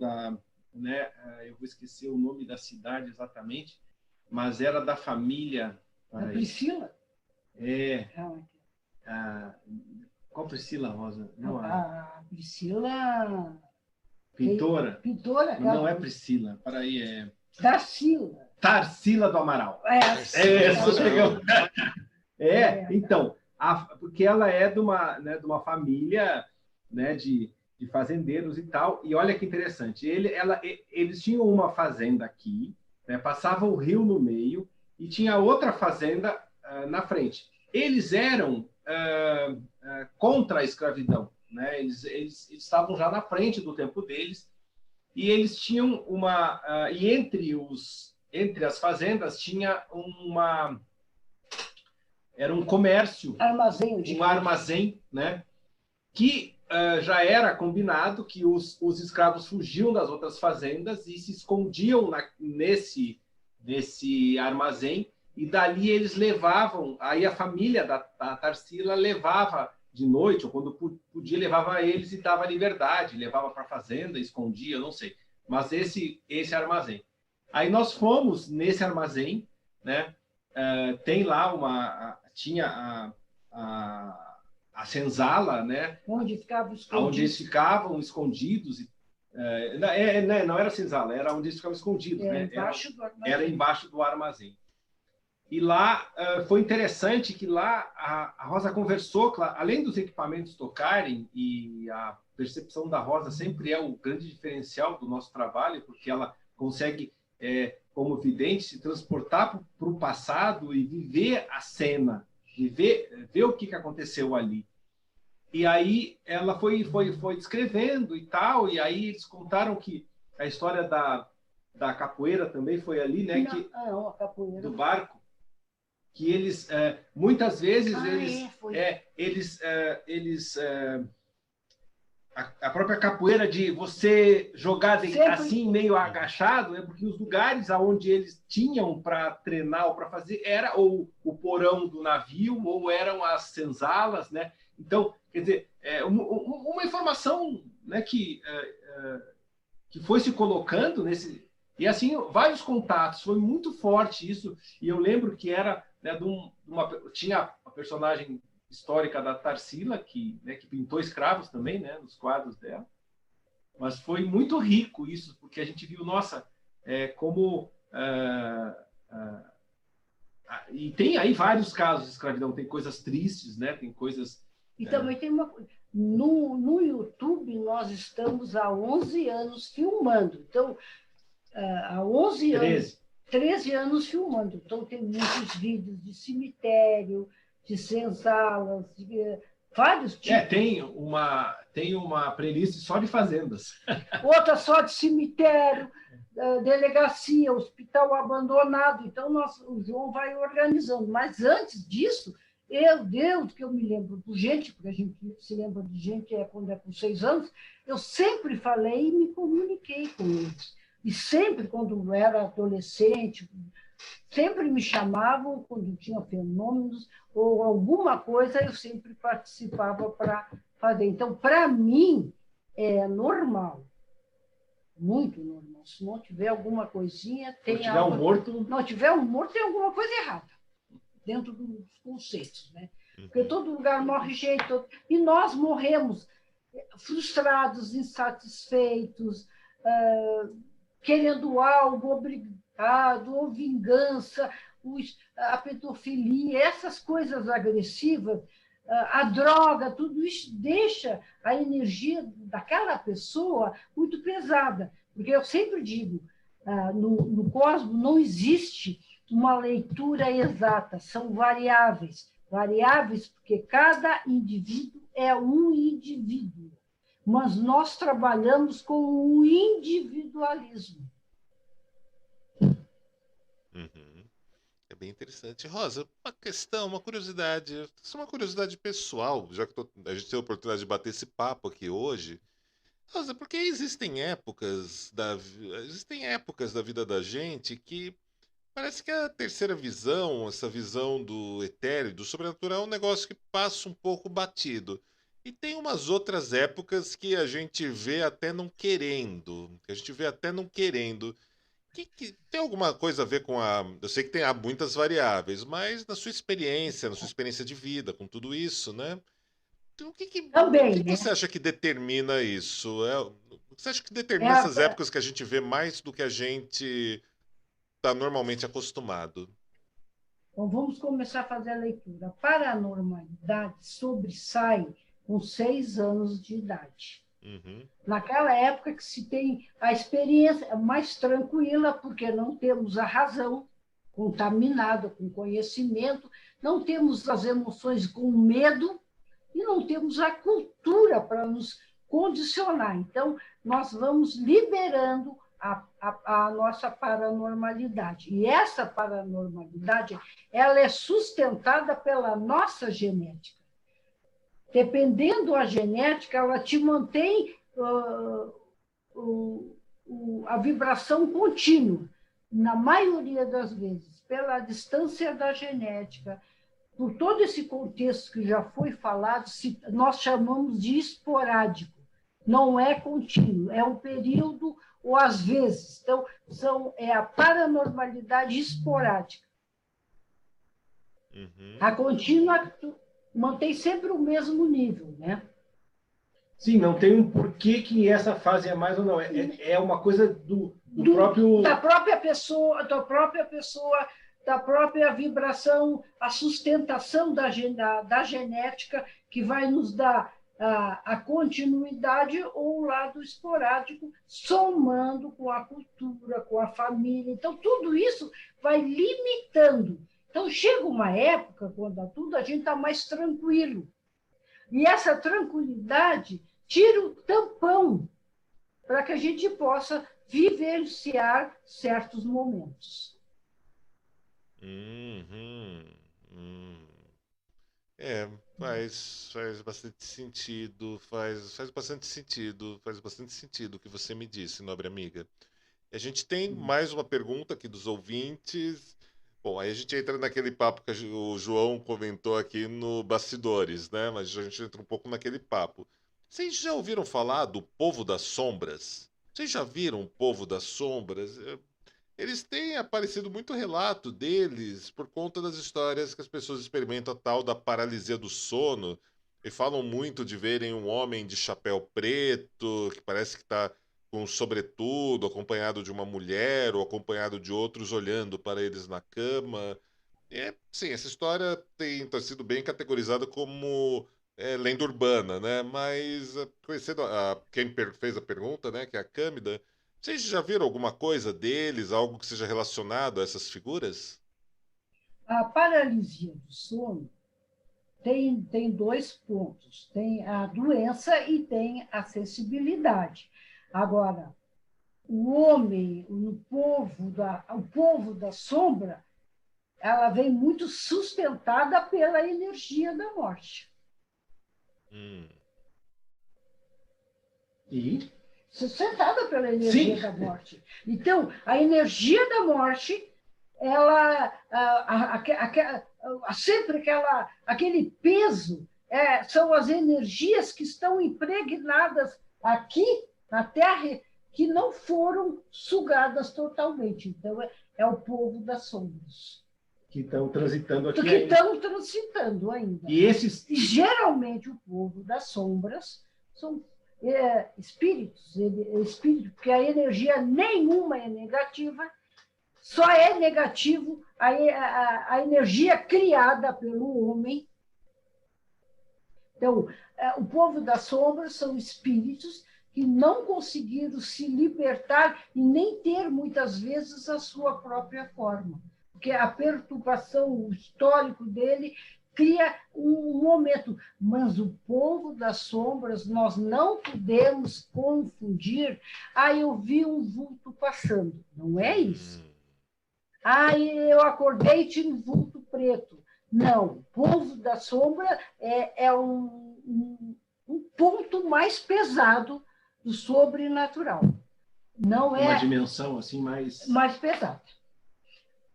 né, eu vou esquecer o nome da cidade exatamente, mas era da família. A Priscila? É. Ah, A, qual Priscila Rosa? Não, a Priscila. pintora? Pintora? Não é Priscila, para aí é. Tarsila. Tarsila do Amaral. Então, porque ela é de uma família, né, de fazendeiros e tal. E olha que interessante, eles tinham uma fazenda aqui, né, passava o rio no meio e tinha outra fazenda na frente. Eles eram contra a escravidão, né? Eles estavam já na frente do tempo deles e eles tinham e entre as fazendas tinha era um comércio, um armazém, né? Que já era combinado que os escravos fugiam das outras fazendas e se escondiam nesse armazém, e dali eles levavam, aí a família da Tarsila levava de noite, ou quando podia, levava eles e dava liberdade, levava para a fazenda, escondia, não sei. Mas esse armazém. Aí nós fomos nesse armazém, né? Tem lá tinha a senzala, né? Onde eles ficavam escondidos. Não era senzala, era onde eles ficavam escondidos, né? Era embaixo do armazém. E lá foi interessante que lá a Rosa conversou, além dos equipamentos tocarem, e a percepção da Rosa sempre é o grande diferencial do nosso trabalho, porque ela consegue, como vidente, se transportar para o passado e viver a cena, ver o que aconteceu ali. E aí ela foi descrevendo e tal, e aí eles contaram que a história da capoeira também foi ali, né? A capoeira. Do barco. que eles, muitas vezes, foi. A própria capoeira de você jogar Sempre. assim, meio agachado, é porque os lugares onde eles tinham para treinar ou para fazer era ou o porão do navio ou eram as senzalas, né? Então, quer dizer, uma informação, né, que foi se colocando nesse... E assim, vários contatos, foi muito forte isso. E eu lembro que era, né, tinha a personagem histórica da Tarsila, né, que pintou escravos também, né, nos quadros dela. Mas foi muito rico isso, porque a gente viu, nossa, como... e tem aí vários casos de escravidão, tem coisas tristes, né, tem coisas... E também tem uma coisa, no YouTube nós estamos há 11 anos filmando, então, há 11 anos, 13 anos filmando, então tem muitos vídeos de cemitério, de senzalas, de vários tipos. Tem uma playlist só de fazendas. Outra só de cemitério, delegacia, hospital abandonado. Então, o João vai organizando. Mas antes disso, Deus, que eu me lembro de gente, porque a gente se lembra de gente quando é com 6 anos, eu sempre falei e me comuniquei com eles. E sempre, quando eu era adolescente, sempre me chamavam quando tinha fenômenos ou alguma coisa, eu sempre participava para fazer. Então, para mim, é normal, muito normal. Se não tiver alguma coisinha, tem não tiver algo... morto... Não tiver um morto, tem alguma coisa errada, dentro dos conceitos, né? Porque todo lugar morre gente, e nós morremos frustrados, insatisfeitos, querendo algo, obrigado, ou vingança, a pedofilia, essas coisas agressivas, a droga, tudo isso deixa a energia daquela pessoa muito pesada. Porque eu sempre digo, no cosmos não existe uma leitura exata, são variáveis. Variáveis porque cada indivíduo é um indivíduo, mas nós trabalhamos com o individualismo. Uhum. É bem interessante. Rosa, uma curiosidade, isso é uma curiosidade pessoal, já que a gente tem a oportunidade de bater esse papo aqui hoje. Rosa, porque existem épocas da vida da gente que parece que a terceira visão, essa visão do etéreo, do sobrenatural, é um negócio que passa um pouco batido. E tem umas outras épocas que a gente vê até não querendo, tem alguma coisa a ver com a... Eu sei que há muitas variáveis, mas na sua experiência de vida, com tudo isso, né? Então, Também, o que né? você acha que determina isso? O que você acha que determina essas épocas que a gente vê mais do que a gente está normalmente acostumado? Então, vamos começar a fazer a leitura. A paranormalidade sobressai com 6 anos de idade. Uhum. Naquela época que se tem a experiência mais tranquila, porque não temos a razão contaminada com conhecimento, não temos as emoções com medo e não temos a cultura para nos condicionar. Então, nós vamos liberando a nossa paranormalidade. E essa paranormalidade ela é sustentada pela nossa genética. Dependendo da genética, ela te mantém a vibração contínua, na maioria das vezes, pela distância da genética, por todo esse contexto que já foi falado, nós chamamos de esporádico. Não é contínuo, é um período ou às vezes. Então, é a paranormalidade esporádica. Uhum. A contínua mantém sempre o mesmo nível, né? Sim, não tem um porquê que essa fase é mais ou não. É uma coisa do próprio... Da própria pessoa, da própria vibração, a sustentação da genética que vai nos dar a continuidade ou o lado esporádico, somando com a cultura, com a família. Então, tudo isso vai limitando. Então, chega uma época, quando a gente está mais tranquilo. E essa tranquilidade tira o tampão para que a gente possa vivenciar certos momentos. Uhum. Hum. É, faz bastante sentido, faz bastante sentido o que você me disse, nobre amiga. A gente tem mais uma pergunta aqui dos ouvintes. Bom, aí a gente entra naquele papo que o João comentou aqui no Bastidores, né? Mas a gente entra um pouco naquele papo. Vocês já ouviram falar do Povo das Sombras? Vocês já viram o Povo das Sombras? Eles têm aparecido muito relato deles por conta das histórias que as pessoas experimentam a tal da paralisia do sono e falam muito de verem um homem de chapéu preto que parece que está com um sobretudo, acompanhado de uma mulher ou acompanhado de outros olhando para eles na cama. Sim, essa história tá sido bem categorizada como lenda urbana, né? Mas conhecendo quem fez a pergunta, né, que é a Câmida, vocês já viram alguma coisa deles, algo que seja relacionado a essas figuras? A paralisia do sono tem dois pontos: tem a doença e tem a sensibilidade. Agora, o homem, o povo da sombra, ela vem muito sustentada pela energia da morte. Hum, E? Sustentada pela energia Sim. da morte. Então, a energia da morte, ela sempre aquele peso são as energias que estão impregnadas aqui na Terra que não foram sugadas totalmente. Então, é o povo das sombras. Que estão transitando aqui Que ainda. estão transitando ainda. E esses... E, geralmente, o povo das sombras são espíritos, porque a energia nenhuma é negativa, só é negativo a energia criada pelo homem. Então, o povo das sombras são espíritos que não conseguiram se libertar e nem ter, muitas vezes, a sua própria forma. Porque a perturbação histórica dele cria um momento. Mas o povo das sombras, nós não podemos confundir. Eu vi um vulto passando. Não é isso. Eu acordei e tinha um vulto preto. Não, o povo da sombra é um ponto mais pesado do sobrenatural. Não é uma dimensão assim mais pesada.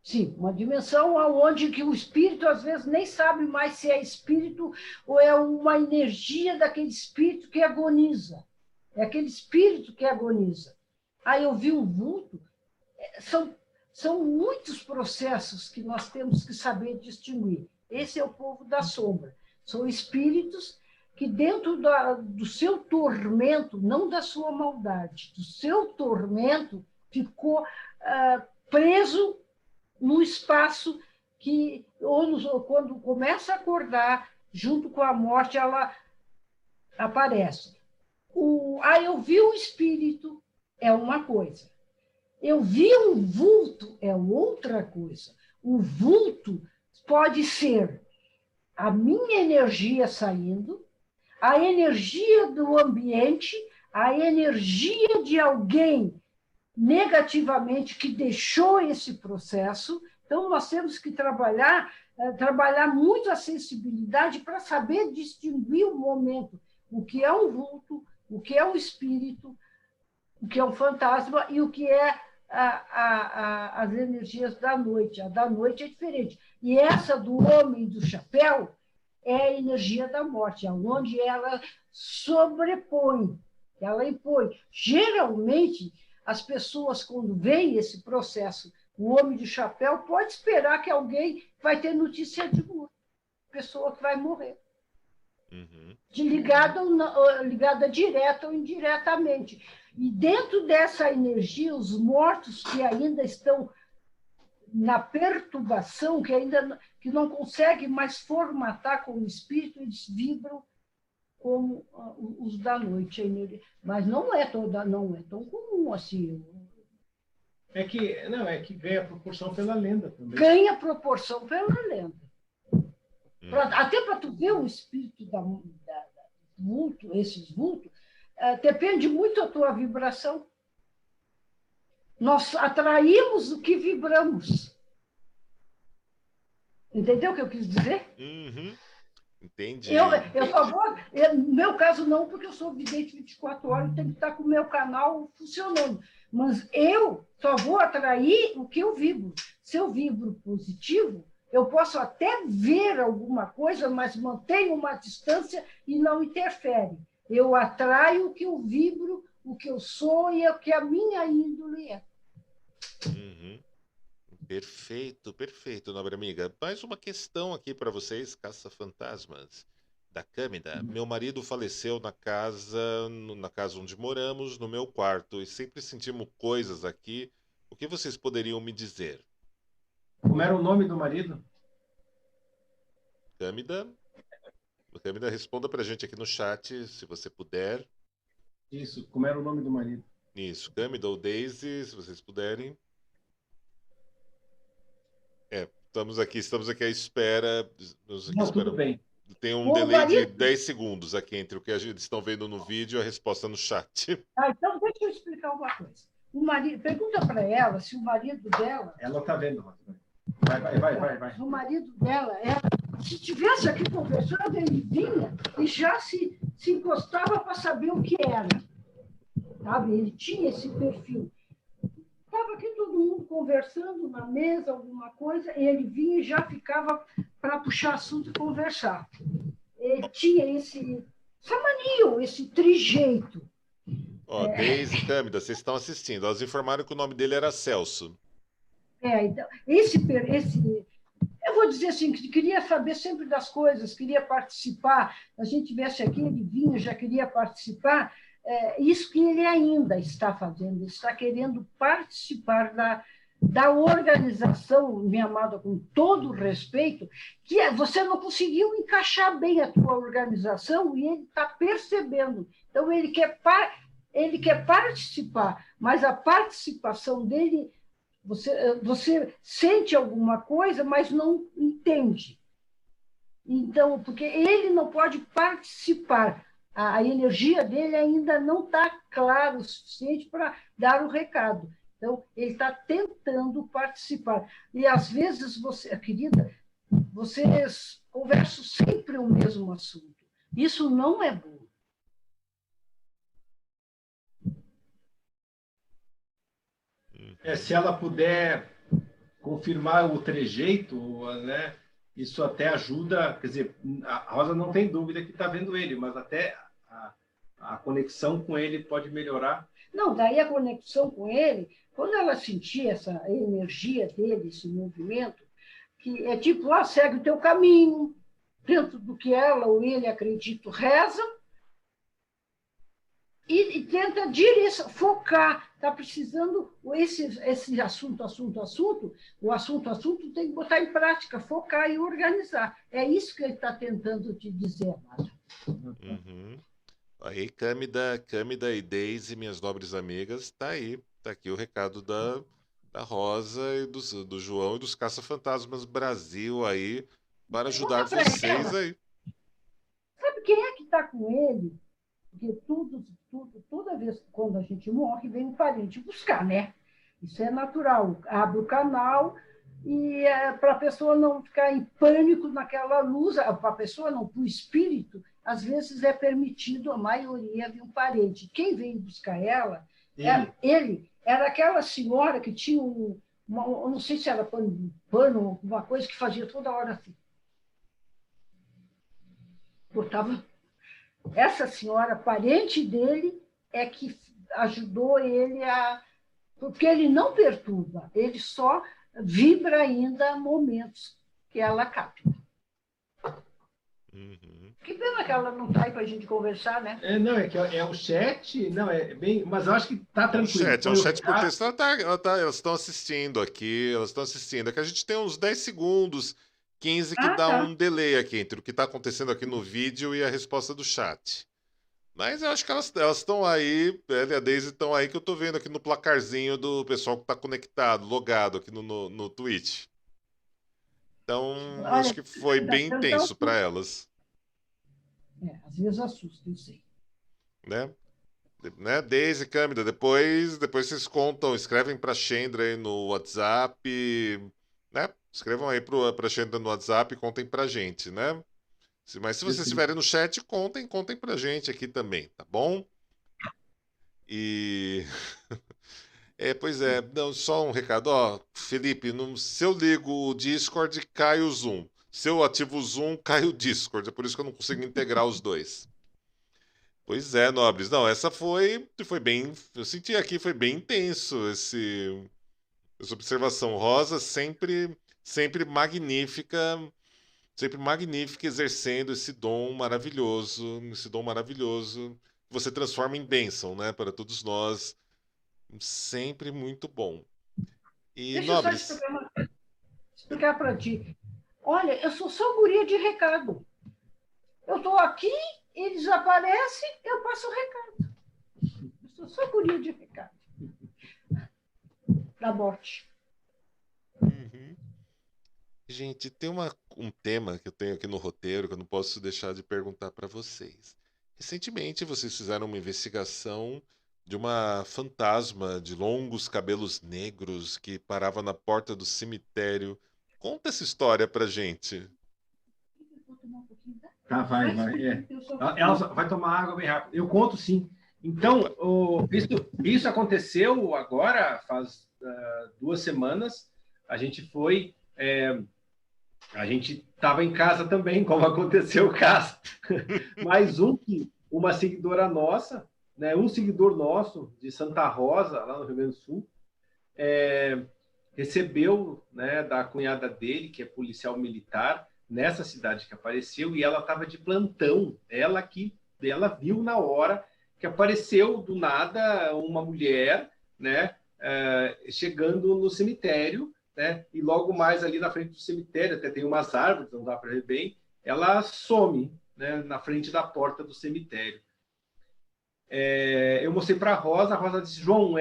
Sim, uma dimensão onde que o espírito às vezes nem sabe mais se é espírito ou é uma energia daquele espírito que agoniza. É aquele espírito que agoniza. Eu vi um vulto. São muitos processos que nós temos que saber distinguir. Esse é o povo da sombra. São espíritos que, dentro do seu tormento, não da sua maldade, do seu tormento, ficou preso no espaço que, quando começa a acordar, junto com a morte, ela aparece. Eu vi o espírito, é uma coisa. Eu vi um vulto, é outra coisa. O vulto pode ser a minha energia saindo, a energia do ambiente, a energia de alguém negativamente que deixou esse processo. Então, nós temos que trabalhar muito a sensibilidade para saber distinguir o momento, o que é um vulto, o que é um espírito, o que é um fantasma e o que é as energias da noite. A da noite é diferente. E essa do homem do chapéu é a energia da morte, onde ela sobrepõe, ela impõe. Geralmente, as pessoas, quando veem esse processo, o homem de chapéu pode esperar que alguém vai ter notícia de morte, pessoa que vai morrer. Ligada direta ou indiretamente. E dentro dessa energia, os mortos que ainda estão na perturbação, que não conseguem mais formatar como espírito, eles vibram como os da noite. Mas não é tão comum assim. É que ganha proporção pela lenda também. Ganha proporção pela lenda. Até para tu ver o espírito vulto, esses vultos, depende muito da tua vibração. Nós atraímos o que vibramos. Entendeu o que eu quis dizer? Uhum. Entendi. Eu só vou. No meu caso, não, porque eu sou vidente 24 horas, tenho que estar com o meu canal funcionando. Mas eu só vou atrair o que eu vibro. Se eu vibro positivo, eu posso até ver alguma coisa, mas mantenho uma distância e não interfere. Eu atraio o que eu vibro, o que eu sou e o que a minha índole é. Uhum. Perfeito, perfeito, nobre amiga. Mais uma questão aqui para vocês, caça-fantasmas da Câmida. Meu marido faleceu na casa onde moramos, no meu quarto, e sempre sentimos coisas aqui. O que vocês poderiam me dizer? Como era o nome do marido? Câmida, Câmida, responda pra gente aqui no chat, se você puder. Isso, como era o nome do marido? Isso, Câmida ou Daisy, se vocês puderem. Estamos aqui à espera. Estamos aqui Não, tudo esperando. bem. Tem um O delay de marido. 10 segundos aqui entre o que a gente estão vendo no vídeo e a resposta no chat. Então, deixa eu explicar uma coisa. Pergunta para ela se o marido dela. Ela está vendo. Vai. O marido dela, se estivesse aqui conversando, ele vinha e já se encostava para saber o que era. Sabe? Ele tinha esse perfil. Estava aqui todo mundo conversando na mesa, alguma coisa, e ele vinha e já ficava para puxar assunto e conversar. Ele tinha essa mania, esse trijeito. Ó, Deise e Câmida, vocês estão assistindo. Elas informaram que o nome dele era Celso. Então, eu vou dizer assim, que queria saber sempre das coisas, queria participar. A gente viesse aqui, ele vinha, já queria participar. Isso que ele ainda está fazendo, ele está querendo participar da organização, minha amada, com todo o respeito, que você não conseguiu encaixar bem a tua organização e ele está percebendo. Então, ele quer participar, mas a participação dele, você sente alguma coisa, mas não entende. Então, porque ele não pode participar, a energia dele ainda não está clara o suficiente para dar o recado. Então, ele está tentando participar. E, às vezes, querida, vocês conversam sempre o mesmo assunto. Isso não é bom. Se ela puder confirmar o trejeito, né, isso até ajuda. Quer dizer, a Rosa não tem dúvida que está vendo ele, mas até a conexão com ele pode melhorar. Não, daí a conexão com ele, quando ela sentir essa energia dele, esse movimento, que é tipo, segue o teu caminho, dentro do que ela ou ele acredita, reza, e tenta focar. Está precisando esse assunto, o assunto tem que botar em prática, focar e organizar. É isso que ele está tentando te dizer, Márcio. Uhum. Aí, Câmida e Deise, minhas nobres amigas, tá aí. Tá aqui o recado da Rosa e do João e dos Caça-Fantasmas Brasil aí, para ajudar vocês aí. Sabe quem é que está com ele? Porque toda vez quando a gente morre, vem um parente buscar, né? Isso é natural. Abre o canal e para a pessoa não ficar em pânico naquela luz, para a pessoa não, para o espírito, às vezes é permitido, a maioria, vir um parente. Quem veio buscar ela, ele era aquela senhora que tinha não sei se era pano, uma coisa que fazia toda hora assim. Botava. Essa senhora, parente dele, é que ajudou ele porque ele não perturba, ele só vibra ainda momentos que ela capta. Uhum. Que pena que ela não está aí para a gente conversar, né? Não, é que é o chat, não, é bem, mas eu acho que está tranquilo. É um chat por texto. Elas estão assistindo aqui, É que a gente tem uns 10 segundos, 15 que dá um delay aqui entre o que está acontecendo aqui no vídeo e a resposta do chat. Mas eu acho que elas estão aí, ela e a Daisy estão aí, que eu estou vendo aqui no placarzinho do pessoal que está conectado, logado aqui no Twitch. Então, acho que foi bem intenso para elas. Às vezes assusta, eu sei. Né? Daisy, Câmida, depois vocês contam, escrevem para a Chendra aí no WhatsApp. né? Escrevam aí para a Xanda no WhatsApp e contem pra gente, né? Mas se vocês estiverem no chat, contem pra gente aqui também, tá bom? E pois é, não, só um recado, ó, Felipe, se eu ligo o Discord, cai o Zoom. Se eu ativo o Zoom, cai o Discord. É por isso que eu não consigo integrar os dois. Pois é, nobres. Não, essa foi bem, eu senti aqui foi bem intenso essa observação. Rosa sempre magnífica exercendo esse dom maravilhoso que você transforma em bênção, né, para todos nós. Sempre muito bom. E Deixa eu só nobres, explicar para ti. Olha, eu sou só guria de recado. Eu estou aqui, eles aparecem, eu passo o recado. Eu sou só guria de recado. Da morte. uhum. Gente, tem um tema que eu tenho aqui no roteiro que eu não posso deixar de perguntar para vocês. Recentemente, vocês fizeram uma investigação de uma fantasma de longos cabelos negros que parava na porta do cemitério. Conta essa história pra gente. Tá, vai. Ela vai tomar água bem rápido. Eu conto sim. Então, isso aconteceu agora, faz 2 semanas. A gente foi. A gente estava em casa também, como aconteceu o caso. Mais uma seguidora nossa, né, um seguidor nosso de Santa Rosa, lá no Rio Grande do Sul, recebeu, né, da cunhada dele, que é policial militar, nessa cidade que apareceu, e ela estava de plantão. Ela viu na hora que apareceu do nada uma mulher, né, chegando no cemitério, né, e logo mais ali na frente do cemitério, até tem umas árvores, não dá para ver bem, ela some, né, na frente da porta do cemitério. Eu mostrei para a Rosa disse, João,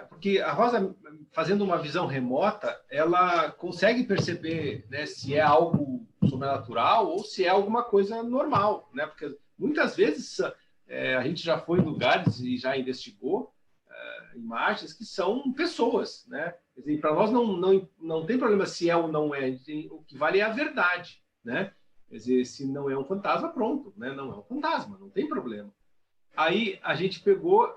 porque a Rosa, fazendo uma visão remota, ela consegue perceber, né, se é algo sobrenatural ou se é alguma coisa normal, né? Porque muitas vezes a gente já foi em lugares e já investigou imagens que são pessoas, né? Para nós não tem problema se é ou não é, o que vale é a verdade, né? Quer dizer, se não é um fantasma, pronto, né? Não é um fantasma, não tem problema. Aí a gente pegou,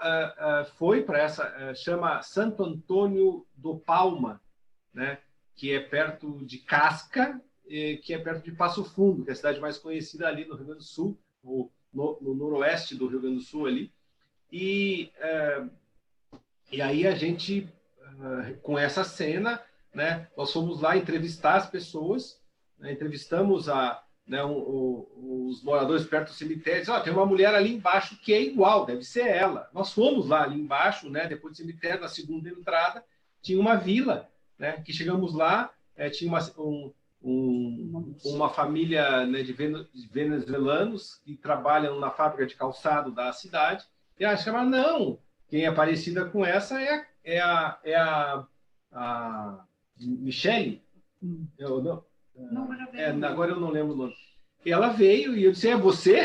foi para essa, chama Santo Antônio do Palma, né? Que é perto de Casca, que é perto de Passo Fundo, que é a cidade mais conhecida ali no Rio Grande do Sul, no noroeste do Rio Grande do Sul ali. E aí a gente, com essa cena, né? Nós fomos lá entrevistar as pessoas, né, entrevistamos né, os moradores perto do cemitério, tem uma mulher ali embaixo que é igual, deve ser ela. Nós fomos lá ali embaixo, né, depois do cemitério, na segunda entrada, tinha uma vila, né, que chegamos lá, tinha uma família, né, de venezuelanos que trabalham na fábrica de calçado da cidade, e acho que não, quem é parecida com essa é a Michele. Agora eu não lembro o nome. Ela veio e eu disse, é você?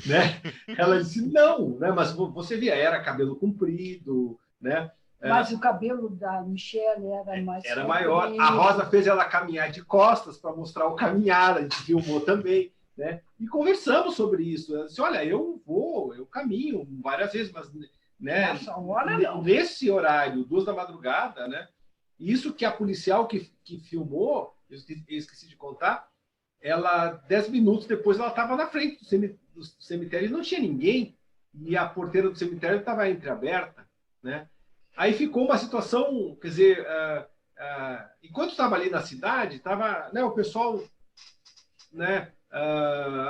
Né? Ela disse, não, né? Mas você via, era cabelo comprido, né? Mas o cabelo da Michelle era maior. A Rosa fez ela caminhar de costas para mostrar o caminhar, a gente filmou também, né? E conversamos sobre isso. Ela disse, olha, eu caminho várias vezes, mas né, nesse horário, 2 da madrugada, né? Isso que a policial que filmou, eu esqueci de contar, ela, 10 minutos depois, ela estava na frente do cemitério e não tinha ninguém, e a porteira do cemitério estava entreaberta, né? Aí ficou uma situação, quer dizer, enquanto estava ali na cidade, estava, né, o pessoal, né,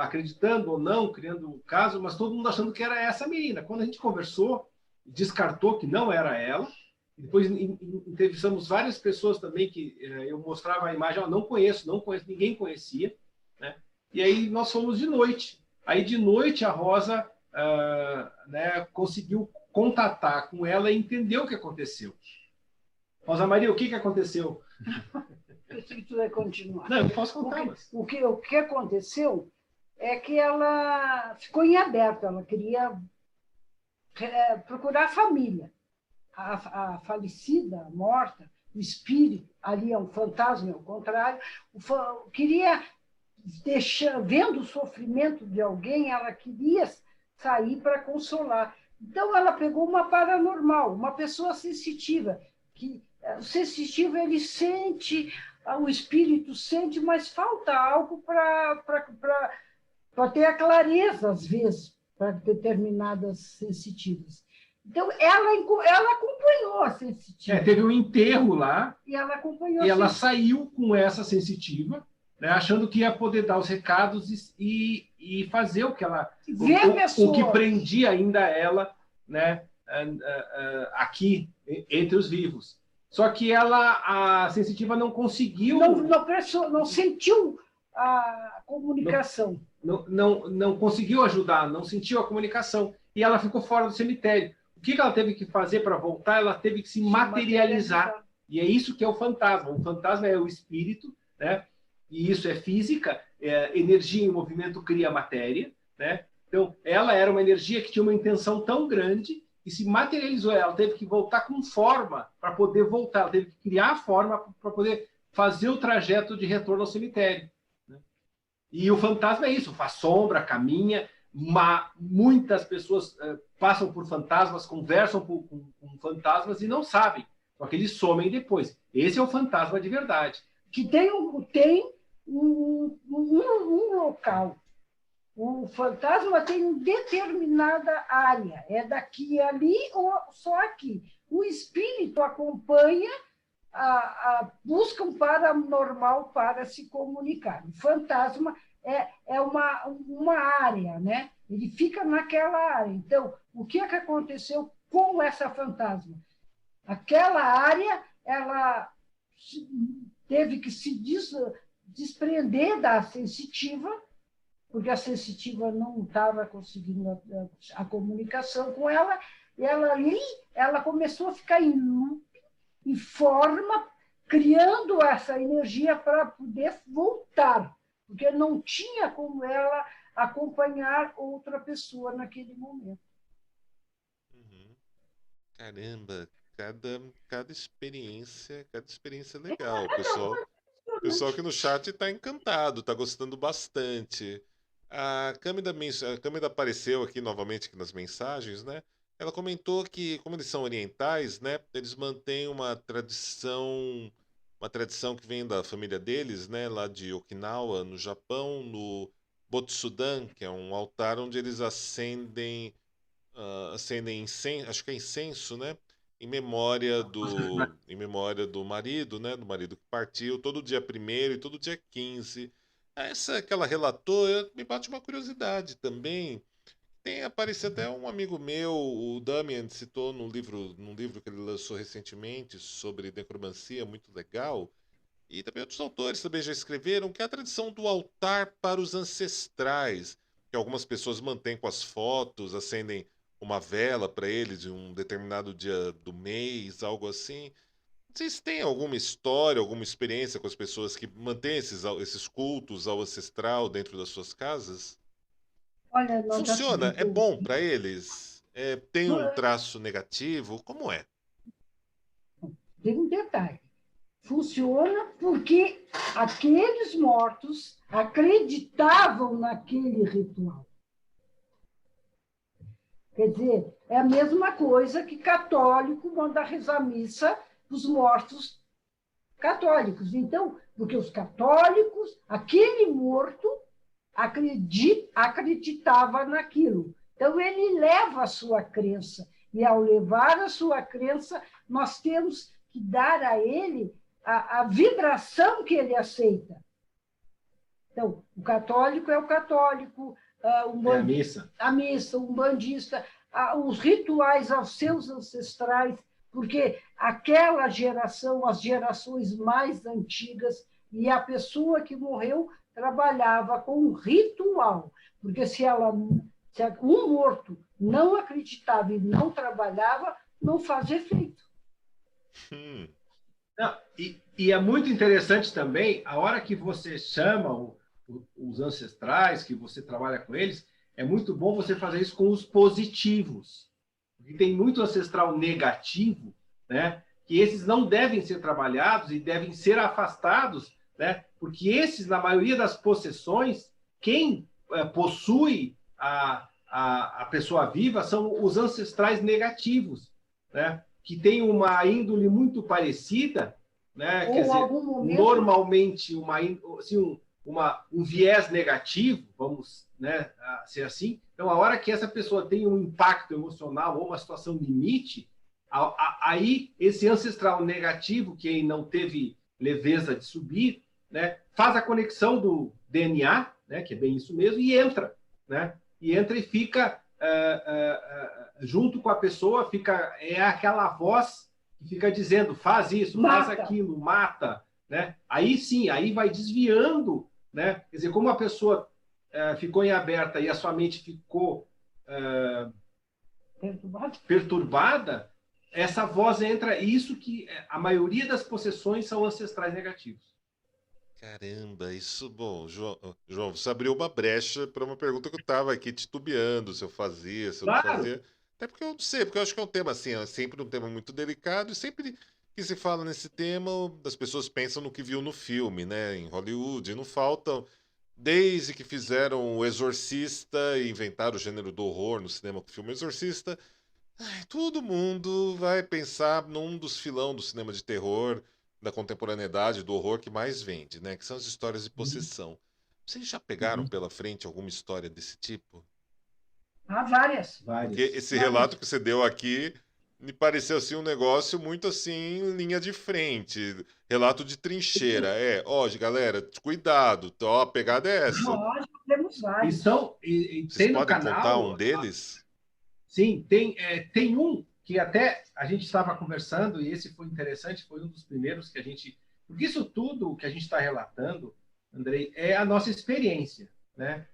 acreditando ou não, criando um caso, mas todo mundo achando que era essa menina. Quando a gente conversou, descartou que não era ela. Depois entrevistamos várias pessoas também que eu mostrava a imagem, não conheço, ninguém conhecia, né? E aí nós fomos de noite. Aí de noite a Rosa né, conseguiu contatar com ela e entender o que aconteceu. Rosa Maria, o que aconteceu? Eu sei que tu vai continuar. Não, eu posso contar. O que aconteceu é que ela ficou em aberto, ela queria procurar a família. A falecida, a morta, o espírito, ali é um fantasma, ao contrário, queria vendo o sofrimento de alguém, ela queria sair para consolar. Então, ela pegou uma paranormal, uma pessoa sensitiva, que o sensitivo, ele sente, o espírito sente, mas falta algo para ter a clareza, às vezes, para determinadas sensitivas. Então, ela acompanhou a sensitiva. Teve um enterro lá, e ela acompanhou e ela saiu com essa sensitiva, né, achando que ia poder dar os recados e fazer o que ela... O que prendia ainda ela, né, aqui, entre os vivos. Só que a sensitiva não conseguiu... Não sentiu a comunicação. Não conseguiu ajudar, não sentiu a comunicação. E ela ficou fora do cemitério. O que ela teve que fazer para voltar? Ela teve que se materializar. E é isso que é o fantasma. O fantasma é o espírito, né? E isso é física. Energia em movimento cria matéria, né? Então, ela era uma energia que tinha uma intenção tão grande e se materializou. Ela teve que voltar com forma para poder voltar. Ela teve que criar a forma para poder fazer o trajeto de retorno ao cemitério. E o fantasma é isso, faz sombra, caminha. Muitas pessoas passam por fantasmas, conversam com fantasmas e não sabem. Só que eles somem depois. Esse é o fantasma de verdade. Que tem um local. O fantasma tem uma determinada área. É daqui, ali ou só aqui. O espírito acompanha, busca um paranormal para se comunicar. O fantasma é uma área, né? Ele fica naquela área. Então, o que aconteceu com essa fantasma? Aquela área, ela teve que se desprender da sensitiva, porque a sensitiva não estava conseguindo a comunicação com ela, e ela começou a ficar em loop, em forma, criando essa energia para poder voltar, porque não tinha como ela acompanhar outra pessoa naquele momento. Caramba, cada experiência legal. O pessoal aqui no chat está encantado, está gostando bastante. A Câmara apareceu aqui novamente aqui nas mensagens, né? Ela comentou que, como eles são orientais, né? Eles mantêm uma tradição que vem da família deles, né? Lá de Okinawa, no Japão, no Botsudan, que é um altar onde eles acendem incenso, acho que é incenso, né? Em memória do marido, né? Do marido que partiu, todo dia 1º e todo dia 15. Essa que ela relatou, me bate uma curiosidade também. Tem aparecido até um amigo meu, o Damian, citou num livro que ele lançou recentemente sobre necromancia, muito legal. E também outros autores também já escreveram que é a tradição do altar para os ancestrais, que algumas pessoas mantêm com as fotos, acendem uma vela para eles em um determinado dia do mês, algo assim. Vocês têm alguma história, alguma experiência com as pessoas que mantêm esses cultos ao ancestral dentro das suas casas? Olha, Funciona? É bom para eles? Tem um traço negativo? Como é? Tem um detalhe. Funciona porque aqueles mortos acreditavam naquele ritual. Quer dizer, é a mesma coisa que católico manda rezar missa para os mortos católicos. Então, porque os católicos, aquele morto acreditava naquilo. Então, ele leva a sua crença. E, ao levar a sua crença, nós temos que dar a ele a vibração que ele aceita. Então, o católico é o católico, a missa, o umbandista, os rituais aos seus ancestrais, porque aquela geração, as gerações mais antigas, e a pessoa que morreu trabalhava com um ritual, porque se um morto não acreditava e não trabalhava, não faz efeito. Não, e é muito interessante também, a hora que você chama os ancestrais, que você trabalha com eles, é muito bom você fazer isso com os positivos. Porque tem muito ancestral negativo, né, que esses não devem ser trabalhados e devem ser afastados, né? Porque esses, na maioria das possessões, quem possui a pessoa viva são os ancestrais negativos, né? Que têm uma índole muito parecida, né? Quer dizer, momento... normalmente assim, um viés negativo, vamos, né, ser assim. Então, a hora que essa pessoa tem um impacto emocional ou uma situação limite, aí esse ancestral negativo, que não teve leveza de subir, né, faz a conexão do DNA, né, que é bem isso mesmo, e entra, né? E entra e fica junto com a pessoa, é aquela voz que fica dizendo, faz isso, faz aquilo, mata, né? Aí sim, aí vai desviando, né? Quer dizer, como a pessoa ficou em aberta e a sua mente ficou perturbada, essa voz entra, isso que a maioria das possessões são ancestrais negativos. Caramba, isso, bom, João, você abriu uma brecha para uma pergunta que eu estava aqui titubeando, se eu fazia, se eu não fazia. Até porque eu não sei, porque eu acho que é um tema assim, é sempre um tema muito delicado, e sempre que se fala nesse tema, as pessoas pensam no que viu no filme, né? Em Hollywood, e não faltam, desde que fizeram O Exorcista e inventaram o gênero do horror no cinema com o filme Exorcista, todo mundo vai pensar num dos filão do cinema de terror, da contemporaneidade, do horror que mais vende, né? Que são as histórias de possessão. Vocês já pegaram pela frente alguma história desse tipo? Várias. Porque esse relato que você deu aqui me pareceu assim um negócio muito assim, linha de frente. Relato de trincheira. Galera, cuidado, a pegada é essa. Nós temos vários. Vocês podem contar um deles? Sim, tem um que até a gente estava conversando, e esse foi interessante, foi um dos primeiros que a gente... Porque isso tudo que a gente está relatando, Andrei, é a nossa experiência, né?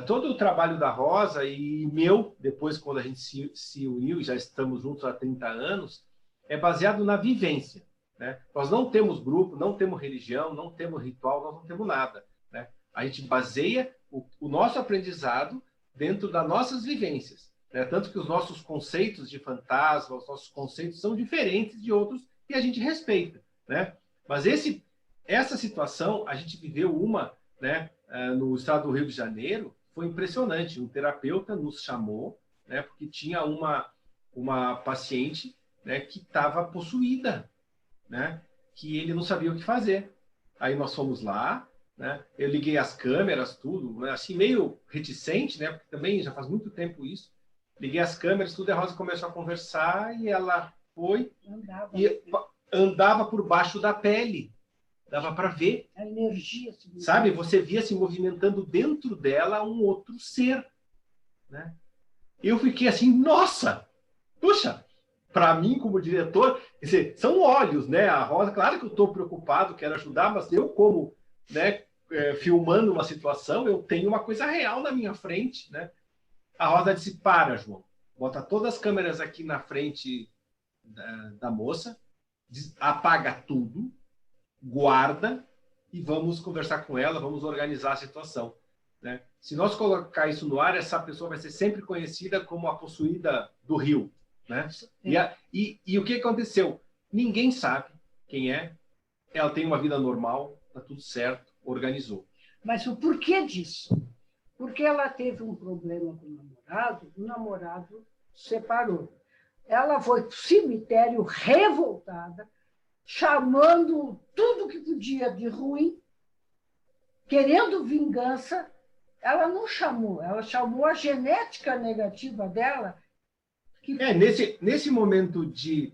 Todo o trabalho da Rosa e meu, depois quando a gente se uniu, e já estamos juntos há 30 anos, é baseado na vivência, né? Nós não temos grupo, não temos religião, não temos ritual, nós não temos nada, né? A gente baseia o nosso aprendizado dentro das nossas vivências. Tanto que os nossos conceitos de fantasma, os nossos conceitos são diferentes de outros e a gente respeita, né? Mas essa situação, a gente viveu uma, né, no estado do Rio de Janeiro, foi impressionante. Um terapeuta nos chamou, né, porque tinha uma paciente, né, que estava possuída, né, que ele não sabia o que fazer. Aí nós fomos lá, né, eu liguei as câmeras, tudo, né, assim, meio reticente, né, porque também já faz muito tempo isso. Liguei as câmeras, tudo, e a Rosa começou a conversar e ela foi e andava por baixo da pele. Dava para ver. A energia. Sabe? Você via se movimentando dentro dela um outro ser. Né? Eu fiquei assim, nossa! Puxa! Para mim, como diretor, quer dizer, são olhos, né? A Rosa, claro que eu estou preocupado, quero ajudar, mas eu, como, né, filmando uma situação, eu tenho uma coisa real na minha frente, né? A Rosa disse, para, João, bota todas as câmeras aqui na frente da moça, apaga tudo, guarda e vamos conversar com ela, vamos organizar a situação. Né? Se nós colocar isso no ar, essa pessoa vai ser sempre conhecida como a possuída do Rio. Né? E o que aconteceu? Ninguém sabe quem é, ela tem uma vida normal, está tudo certo, organizou. Mas o porquê disso? Porque ela teve um problema com o namorado separou. Ela foi para o cemitério revoltada, chamando tudo que podia de ruim, querendo vingança. Ela não chamou, ela chamou a genética negativa dela. Nesse momento de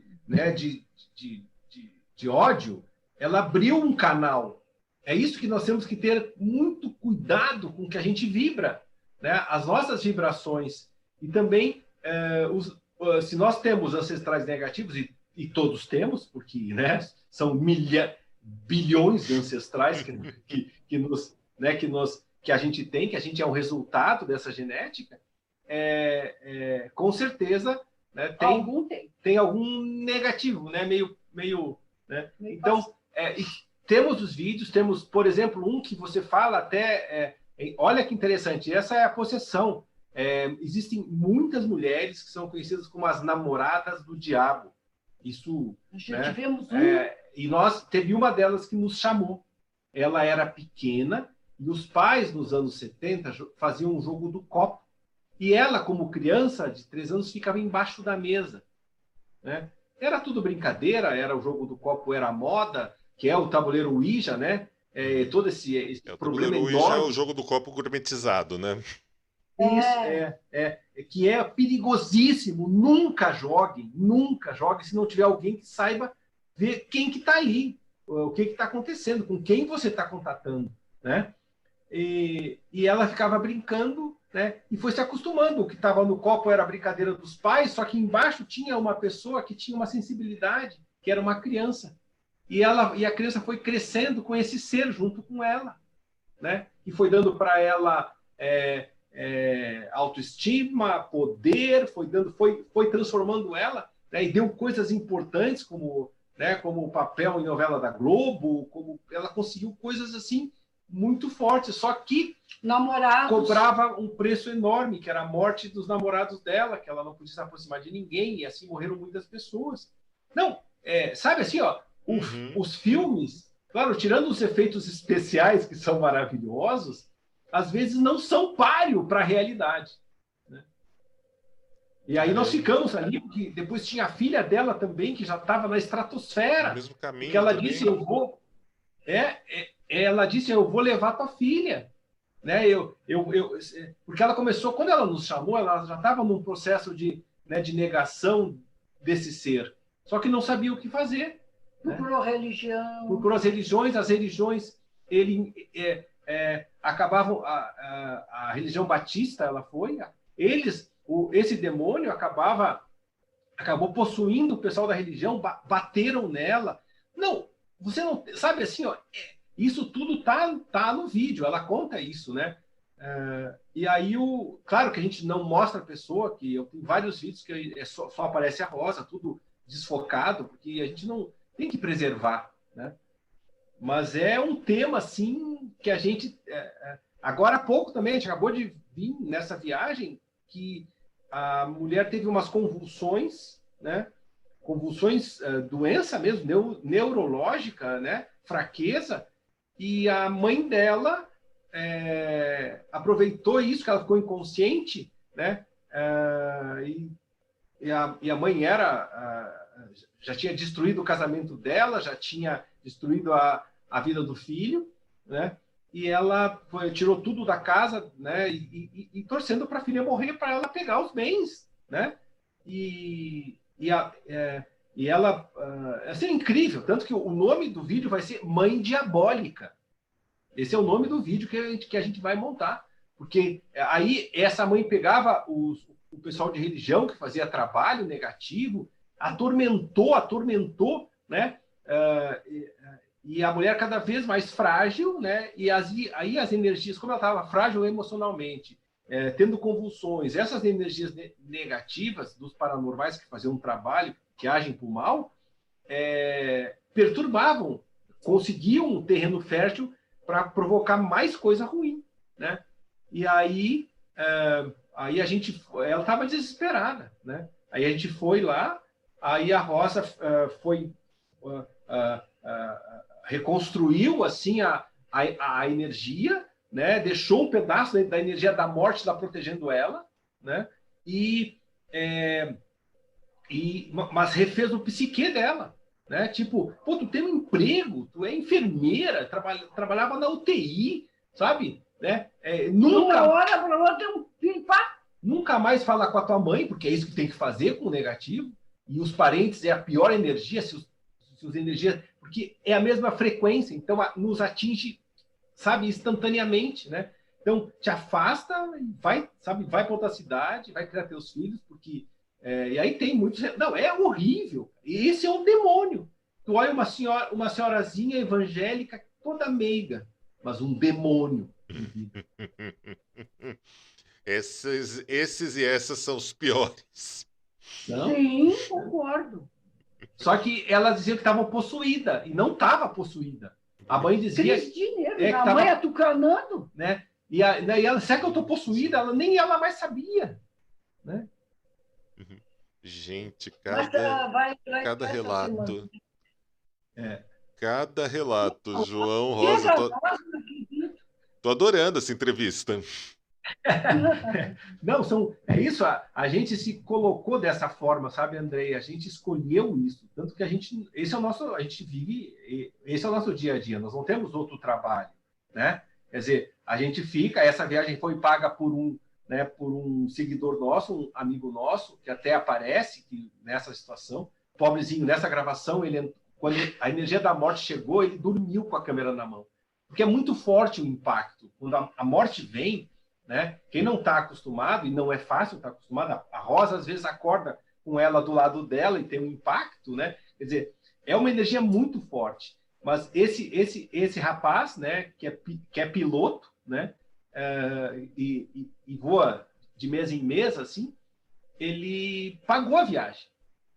ódio, ela abriu um canal. É isso que nós temos que ter muito cuidado com o que a gente vibra, né? As nossas vibrações. E também, se nós temos ancestrais negativos, e todos temos, porque, né, são bilhões de ancestrais que a gente tem, que a gente é um resultado dessa genética, com certeza, né, tem algum negativo, né, meio né? Então, temos os vídeos, temos, por exemplo, um que você fala até... olha que interessante, essa é a possessão. Existem muitas mulheres que são conhecidas como as namoradas do diabo. Isso, Já né? tivemos E teve uma delas que nos chamou. Ela era pequena e os pais, nos anos 70, faziam um jogo do copo. E ela, como criança de 3 anos, ficava embaixo da mesa, né? Era tudo brincadeira, era o jogo do copo, era a moda, que é o tabuleiro Ouija, né? Todo esse O problema tabuleiro Ouija é o enorme. jogo do copo gourmetizado, né? Isso, que é perigosíssimo. Nunca jogue, se não tiver alguém que saiba ver quem que está ali, o que está acontecendo, com quem você está contatando, né? E ela ficava brincando, né? E foi se acostumando. O que estava no copo era a brincadeira dos pais, só que embaixo tinha uma pessoa que tinha uma sensibilidade, que era uma criança. E a criança foi crescendo com esse ser junto com ela, né? E foi dando para ela autoestima, poder, foi transformando ela, né? E deu coisas importantes como, né, como o papel em novela da Globo, como ela conseguiu coisas assim muito fortes, só que cobrava um preço enorme, que era a morte dos namorados dela, que ela não podia se aproximar de ninguém, e assim morreram muitas pessoas. Não, sabe assim, ó, os filmes, claro, tirando os efeitos especiais, que são maravilhosos, às vezes não são páreo para a realidade, né? E aí nós ficamos ali, porque depois tinha a filha dela também, que já estava na estratosfera, No mesmo caminho porque ela também. disse, ela disse, eu vou levar tua filha, né? Porque ela começou, quando ela nos chamou, ela já estava num processo de negação desse ser, só que não sabia o que fazer. Procurou religião. Procurou as religiões, acabavam, a religião batista, ela foi, esse demônio acabou possuindo o pessoal da religião, bateram nela. Não, você não sabe assim, ó, isso tudo tá no vídeo, ela conta isso, né? E aí, claro que a gente não mostra a pessoa, que eu tenho vários vídeos que só aparece a Rosa, tudo desfocado, porque a gente não tem que preservar, né? Mas é um tema, assim, que a gente... agora há pouco também, a gente acabou de vir nessa viagem, que a mulher teve umas convulsões, né? Convulsões, doença mesmo, neurológica, né? Fraqueza, e a mãe dela aproveitou isso, que ela ficou inconsciente, né? E a mãe já tinha destruído o casamento dela, já tinha destruído a vida do filho, né? E ela tirou tudo da casa, né? E torcendo para a filha morrer, para ela pegar os bens, né? E ela... assim, é incrível, tanto que o nome do vídeo vai ser Mãe Diabólica. Esse é o nome do vídeo que a gente vai montar. Porque aí essa mãe pegava o pessoal de religião que fazia trabalho negativo, atormentou, né? E a mulher cada vez mais frágil, né? E aí as energias, como ela estava frágil emocionalmente, tendo convulsões, essas energias negativas dos paranormais que faziam um trabalho, que agem por mal, perturbavam, conseguiam um terreno fértil para provocar mais coisa ruim, né? E aí, ela estava desesperada, né? Aí a gente foi lá, aí a Rosa reconstruiu assim a energia, né? Deixou um pedaço da energia da morte lá protegendo ela, né? Mas refez o psique dela, né? Tipo, pô, tu tem um emprego, tu é enfermeira, trabalhava na UTI, sabe? Né? Nunca hora para outra nunca mais falar com a tua mãe, porque é isso que tem que fazer com o negativo. E os parentes é a pior energia, se os energias, porque é a mesma frequência, então nos atinge, sabe, instantaneamente, né? Então te afasta e vai para outra cidade, vai criar teus filhos, porque e aí tem muitos... Não, é horrível. Esse é um demônio. Tu olha uma senhorazinha evangélica toda meiga, mas um demônio. Esses e essas são os piores. Não? Sim, concordo. Só que ela dizia que estava possuída, e não estava possuída. A mãe dizia... A mãe atucanando. Né? E ela, será que eu estou possuída? Nem ela mais sabia. Né? Gente, Mas cada vai essa semana. relato. É. Cada relato. João Rosa, Chega nós, não acredito. tô adorando essa entrevista. Não, é isso, a gente se colocou dessa forma, sabe, Andrei? A gente escolheu isso, tanto que esse é o nosso, a gente vive, esse é o nosso dia a dia, nós não temos outro trabalho, né? Quer dizer, a gente fica, essa viagem foi paga por um seguidor nosso, um amigo nosso, que até aparece nessa situação, pobrezinho, nessa gravação, quando a energia da morte chegou, ele dormiu com a câmera na mão, porque é muito forte o impacto, quando a morte vem, né? Quem não está acostumado, e não é fácil estar acostumado, a Rosa às vezes acorda com ela do lado dela e tem um impacto, né? Quer dizer, é uma energia muito forte. Mas esse rapaz, né, que é piloto, né, e voa de mês em mês, assim, ele pagou a viagem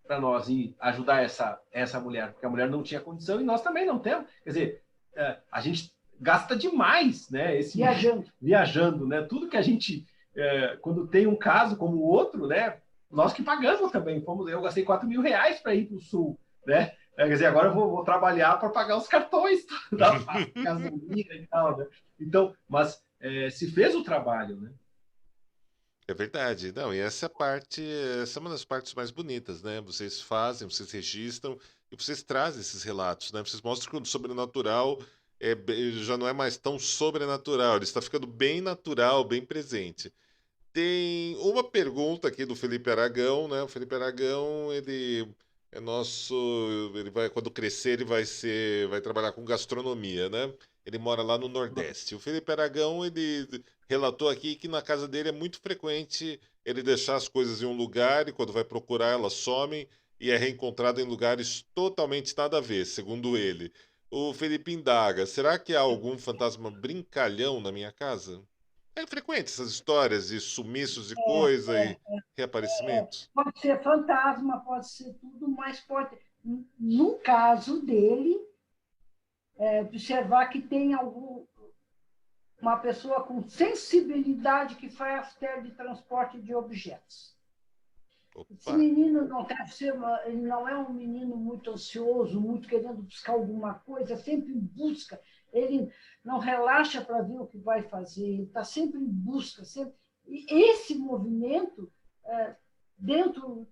para nós e ajudar essa mulher, porque a mulher não tinha condição e nós também não temos. Quer dizer, a gente gasta demais, né? Viajando, né? Tudo que a gente, quando tem um caso como o outro, né? Nós que pagamos também. Eu gastei R$ 4.000 para ir para o Sul, né? Quer dizer, agora eu vou trabalhar para pagar os cartões da gasolina e tal, né? Então, mas se fez o trabalho, né? É verdade. Não, e essa é uma das partes mais bonitas, né? Vocês fazem, vocês registram e vocês trazem esses relatos, né? Vocês mostram que o sobrenatural já não é mais tão sobrenatural, ele está ficando bem natural, bem presente. Tem uma pergunta aqui do Felipe Aragão, né? O Felipe Aragão, ele é nosso, ele vai, quando crescer, vai trabalhar com gastronomia, né? Ele mora lá no Nordeste. O Felipe Aragão, ele relatou aqui que na casa dele é muito frequente ele deixar as coisas em um lugar e quando vai procurar elas somem e é reencontrado em lugares totalmente nada a ver, segundo ele. O Felipe indaga, será que há algum fantasma brincalhão na minha casa? É frequente essas histórias de sumiços de coisa e reaparecimentos? Pode ser fantasma, pode ser tudo, mas pode, no caso dele, observar que tem uma pessoa com sensibilidade que faz teletransporte de objetos. Esse Opa, menino não deve ser, ele não é um menino muito ansioso, muito querendo buscar alguma coisa, sempre em busca. Ele não relaxa para ver o que vai fazer, ele está sempre em busca. Sempre. E esse movimento, dentro,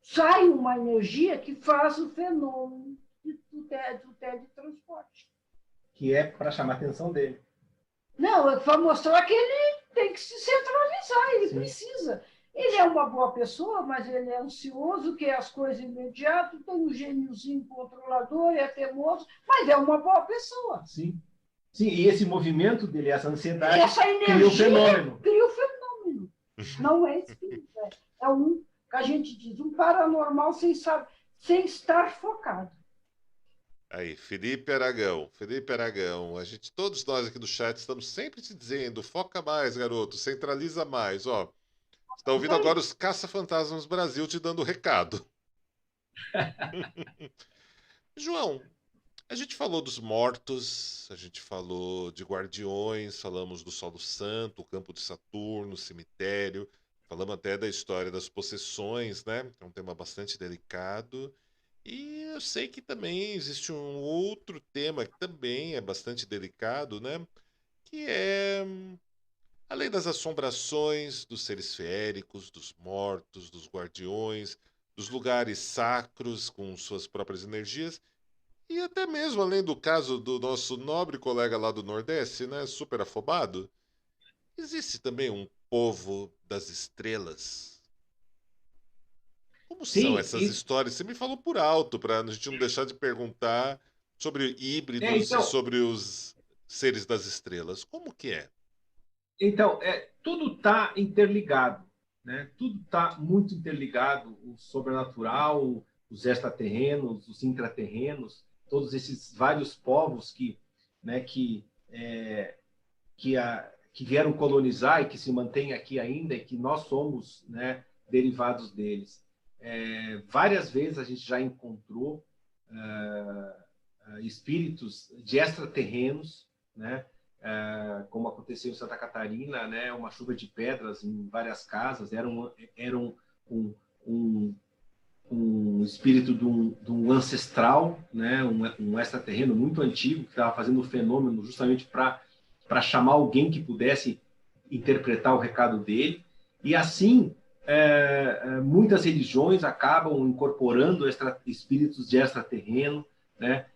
sai uma energia que faz o fenômeno do teletransporte. Que é para chamar a atenção dele. Não, é para mostrar que ele tem que se centralizar, ele precisa. Ele é uma boa pessoa, mas ele é ansioso, quer as coisas imediato, tem um gêniozinho controlador, é teimoso, mas é uma boa pessoa. Sim. Sim, e esse movimento dele, essa ansiedade, essa energia cria o fenômeno. Cria o fenômeno. Não é espírito, é um, que a gente diz, um paranormal sem estar focado. aí, Felipe Aragão. Felipe Aragão, todos nós aqui do chat estamos sempre te dizendo, foca mais, garoto, centraliza mais, ó. Você está ouvindo agora os Caça-Fantasmas Brasil te dando recado. João, a gente falou dos mortos, a gente falou de guardiões, falamos do Solo Santo, o campo de Saturno, o cemitério, falamos até da história das possessões, né? É um tema bastante delicado. E eu sei que também existe um outro tema que também é bastante delicado, né? Que é além das assombrações dos seres feéricos, dos mortos, dos guardiões, dos lugares sacros com suas próprias energias, e até mesmo além do caso do nosso nobre colega lá do Nordeste, né, super afobado, existe também um povo das estrelas. Como são Sim, essas histórias? Você me falou por alto, para a gente não deixar de perguntar sobre híbridos e então, sobre os seres das estrelas. Como que é? Então, tudo está interligado, né? Tudo está muito interligado, o sobrenatural, os extraterrenos, os intraterrenos, todos esses vários povos né, que vieram colonizar e que se mantêm aqui ainda e que nós somos, né, derivados deles. Várias vezes a gente já encontrou espíritos de extraterrenos, né? Como aconteceu em Santa Catarina, né, uma chuva de pedras em várias casas, eram um, um espírito de um ancestral, né? Um extraterreno muito antigo que estava fazendo o fenômeno justamente para chamar alguém que pudesse interpretar o recado dele. E assim, muitas religiões acabam incorporando espíritos de extraterreno, né?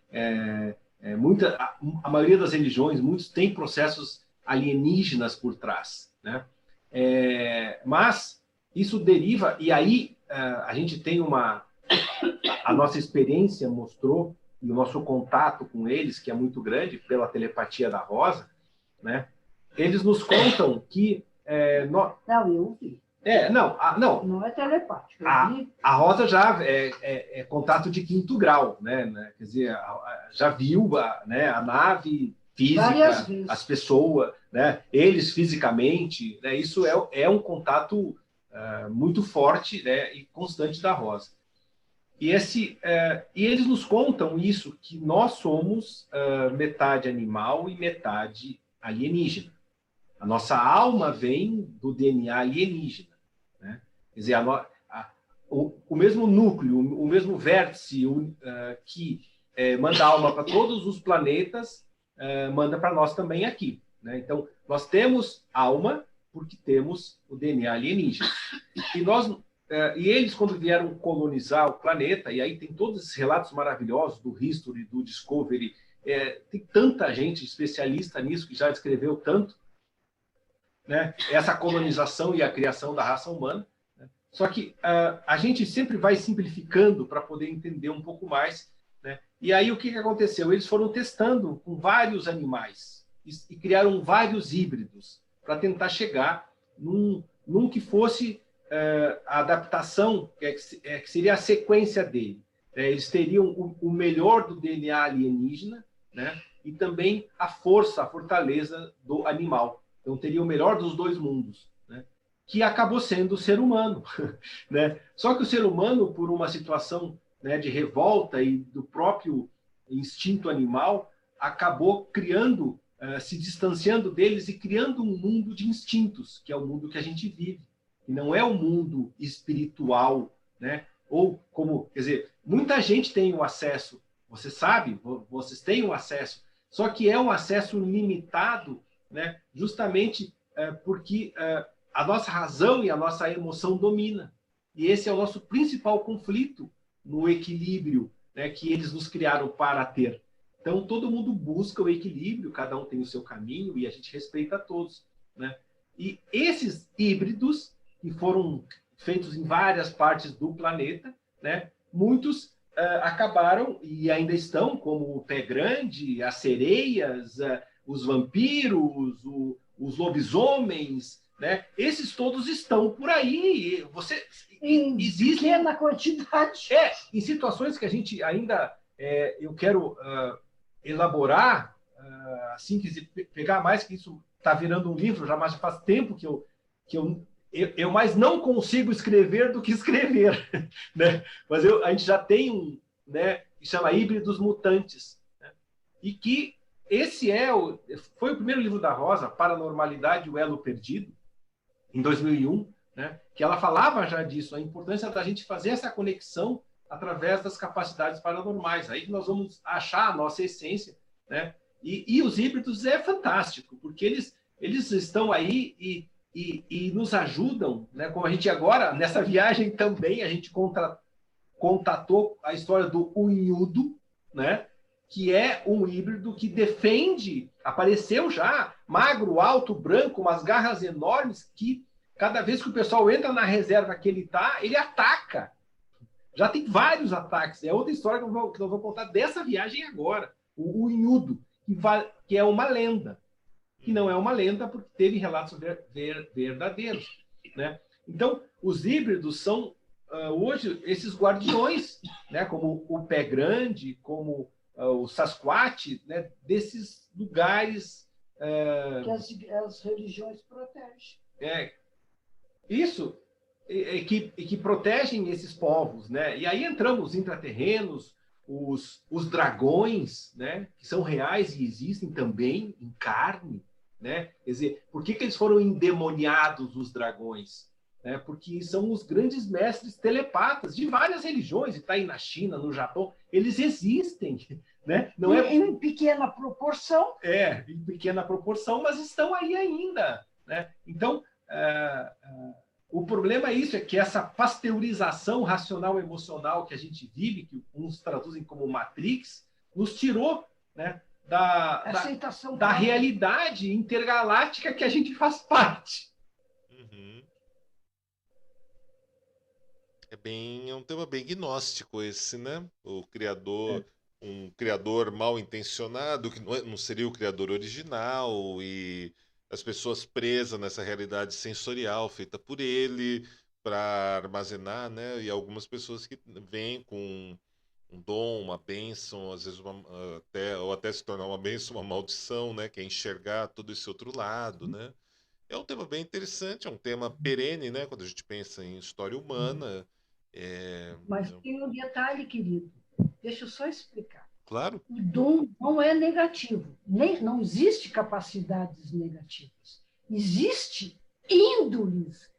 A maioria das religiões, muitos têm processos alienígenas por trás, né? Mas isso deriva, e aí a gente tem a nossa experiência mostrou, e o nosso contato com eles, que é muito grande, pela telepatia da Rosa, né? Eles nos contam que... Não, eu vi. Não. Não é telepático. A Rosa já é contato de 5º grau, né? Quer dizer, já viu a nave física, as pessoas, né? Eles fisicamente, né? Isso é um contato muito forte, né? E constante da Rosa. E eles nos contam isso, que nós somos metade animal e metade alienígena. A nossa alma vem do DNA alienígena, né? Quer dizer, o mesmo núcleo, o mesmo vértice que manda alma para todos os planetas, manda para nós também aqui, né? Então, nós temos alma porque temos o DNA alienígena. E eles, quando vieram colonizar o planeta, e aí tem todos esses relatos maravilhosos do History, do Discovery, tem tanta gente especialista nisso que já descreveu tanto, né? Essa colonização e a criação da raça humana, né? Só que a gente sempre vai simplificando para poder entender um pouco mais, né? E aí o que aconteceu? Eles foram testando com vários animais e criaram vários híbridos para tentar chegar num que fosse a adaptação, que seria a sequência dele. Eles teriam o melhor do DNA alienígena, né? E também a força, a fortaleza do animal. Então, teria o melhor dos dois mundos, né? Que acabou sendo o ser humano, né? Só que o ser humano, por uma situação, né, de revolta e do próprio instinto animal, acabou criando, se distanciando deles e criando um mundo de instintos, que é o mundo que a gente vive. E não é um mundo espiritual, né? Ou como, quer dizer, muita gente tem o acesso, você sabe, vocês têm o acesso, só que é um acesso limitado, né? Justamente porque a nossa razão e a nossa emoção domina. E esse é o nosso principal conflito no equilíbrio, né, que eles nos criaram para ter. Então, todo mundo busca o equilíbrio, cada um tem o seu caminho e a gente respeita todos, né? E esses híbridos, que foram feitos em várias partes do planeta, né, muitos acabaram e ainda estão, como o pé grande, as sereias, os vampiros, os lobisomens, né? Esses todos estão por aí. Existe pequena quantidade. Em situações que a gente ainda eu quero elaborar, assim, que pegar mais, que isso está virando um livro, já faz tempo que eu mais não consigo escrever do que escrever, né? Mas a gente já tem né, que chama Híbridos Mutantes, né? E que esse foi o primeiro livro da Rosa, Paranormalidade, o Elo Perdido, em 2001, né? Que ela falava já disso, a importância da gente fazer essa conexão através das capacidades paranormais. Aí que nós vamos achar a nossa essência, né? E os híbridos é fantástico, porque eles estão aí e nos ajudam, né? Como a gente agora, nessa viagem também, a gente contatou a história do Unhudo, né? Que é um híbrido que defende, apareceu já, magro, alto, branco, umas garras enormes, que cada vez que o pessoal entra na reserva que ele ataca. Já tem vários ataques. É outra história que nós vamos contar dessa viagem agora. O Unhudo, que é uma lenda. Que não é uma lenda porque teve relatos verdadeiros, né? Então, os híbridos são, hoje, esses guardiões, né? Como o Pé Grande, como o Sasquatch, né? Desses lugares... que as religiões protegem. Isso, que protegem esses povos, né? E aí entramos os intraterrenos, os dragões, né? Que são reais e existem também em carne, né? Quer dizer, por que eles foram endemoniados, os dragões? né? Porque são os grandes mestres telepatas de várias religiões, está aí na China, no Japão, eles existem, né? Não é em pequena proporção. em pequena proporção, mas estão aí ainda, né? Então, o problema é isso, é que essa pasteurização racional emocional que a gente vive, que uns traduzem como Matrix, nos tirou, né, da realidade intergaláctica que a gente faz parte. Uhum. É um tema bem gnóstico esse, né? O criador, um criador mal intencionado, que não seria o criador original, e as pessoas presas nessa realidade sensorial feita por ele para armazenar, né? E algumas pessoas que vêm com um dom, uma bênção, às vezes ou até se tornar uma bênção, uma maldição, né? Que é enxergar todo esse outro lado, né? É um tema bem interessante, é um tema perene, né? Quando a gente pensa em história humana. Mas tem um detalhe, querido. Deixa eu só explicar. Claro. O dom não é negativo. Não existe capacidades negativas. Existe índoles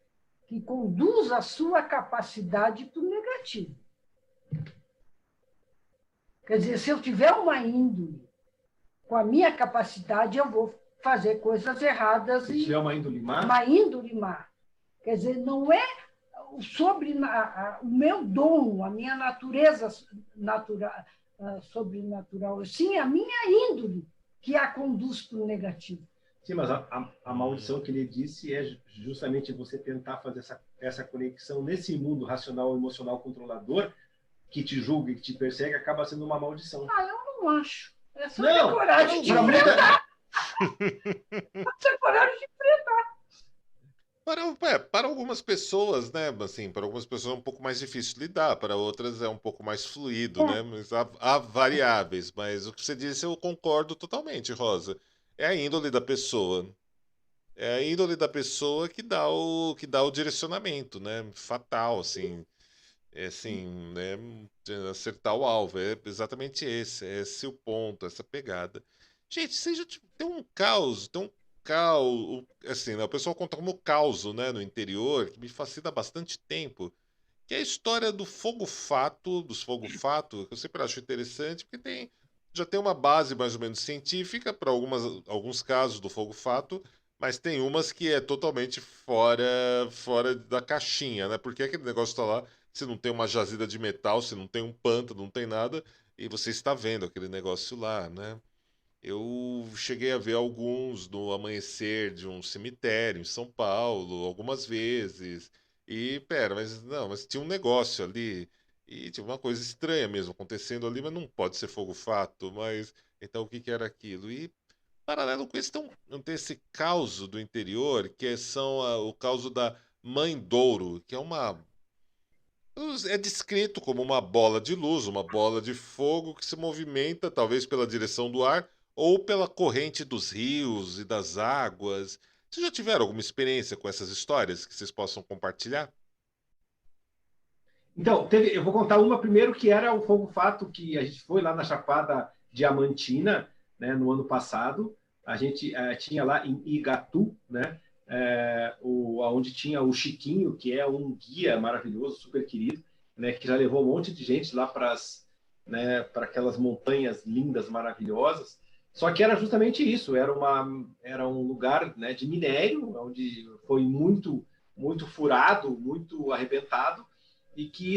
que conduz a sua capacidade para o negativo. Quer dizer, se eu tiver uma índole com a minha capacidade, eu vou fazer coisas erradas. Se tiver uma índole má? Uma índole má. Quer dizer, não é sobre o meu dom, a minha natureza sobrenatural, sim a minha índole que a conduz para o negativo. Sim, mas a maldição que ele disse é justamente você tentar fazer essa conexão nesse mundo racional, emocional, controlador, que te julga e que te persegue, acaba sendo uma maldição. Eu não acho. É só ter coragem de enfrentar. Ter coragem de enfrentar. Para algumas pessoas, né? Assim, para algumas pessoas é um pouco mais difícil lidar, para outras é um pouco mais fluido, né? Mas há variáveis, mas o que você disse eu concordo totalmente, Rosa. É a índole da pessoa. É a índole da pessoa que dá o direcionamento, né? Fatal, assim. É assim, né? Acertar o alvo. É exatamente esse o ponto, essa pegada. Gente, tem um caos, assim, né? O pessoal conta como caos, né, no interior, que me fascina há bastante tempo, que é a história do fogo-fato, dos fogo-fato, que eu sempre acho interessante, porque já tem uma base mais ou menos científica para alguns casos do fogo-fato, mas tem umas que é totalmente fora da caixinha, né? Porque aquele negócio está lá, se não tem uma jazida de metal, se não tem um pântano, não tem nada, e você está vendo aquele negócio lá, né? Eu cheguei a ver alguns no amanhecer de um cemitério em São Paulo, algumas vezes. E, pera, mas não, mas tinha um negócio ali. E tinha uma coisa estranha mesmo acontecendo ali, mas não pode ser fogo-fato. Mas então o que que era aquilo? E, paralelo com isso, tem esse caos do interior, o caos da Mãe Douro, que é descrito como uma bola de luz, uma bola de fogo que se movimenta, talvez pela direção do ar ou pela corrente dos rios e das águas. Vocês já tiveram alguma experiência com essas histórias que vocês possam compartilhar? Então, eu vou contar uma primeiro, que era o fogo-fato que a gente foi lá na Chapada Diamantina, né, no ano passado. A gente tinha lá em Igatu, né, onde tinha o Chiquinho, que é um guia maravilhoso, super querido, né, que já levou um monte de gente lá para aquelas montanhas lindas, maravilhosas. Só que era justamente isso, era um lugar, né, de minério, onde foi muito, muito furado, muito arrebentado, e que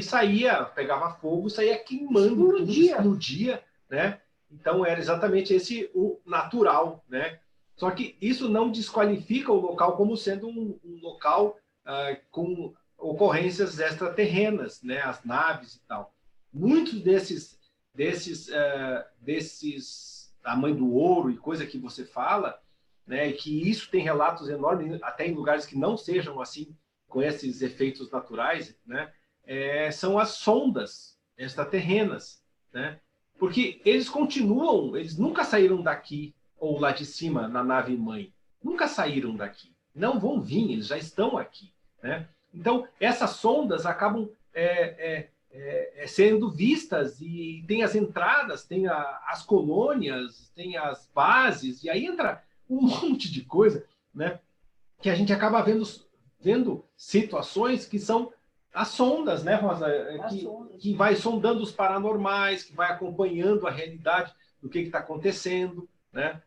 pegava fogo, saía queimando, explodia, né? Então era exatamente esse o natural, né? Só que isso não desqualifica o local como sendo um local com ocorrências extraterrenas, né? As naves e tal. Muitos desses a Mãe do Ouro e coisa que você fala, né? E que isso tem relatos enormes, até em lugares que não sejam assim, com esses efeitos naturais, né? São as sondas extraterrenas, né? Porque eles nunca saíram daqui ou lá de cima na nave mãe, nunca saíram daqui, não vão vir, eles já estão aqui, né? Então essas sondas acabam sendo vistas e tem as entradas, tem as colônias, tem as bases, e aí entra um monte de coisa, né? Que a gente acaba vendo vendo situações que são as sondas, né, Rosa? Que vai sondando os paranormais, que vai acompanhando a realidade do que está acontecendo, né?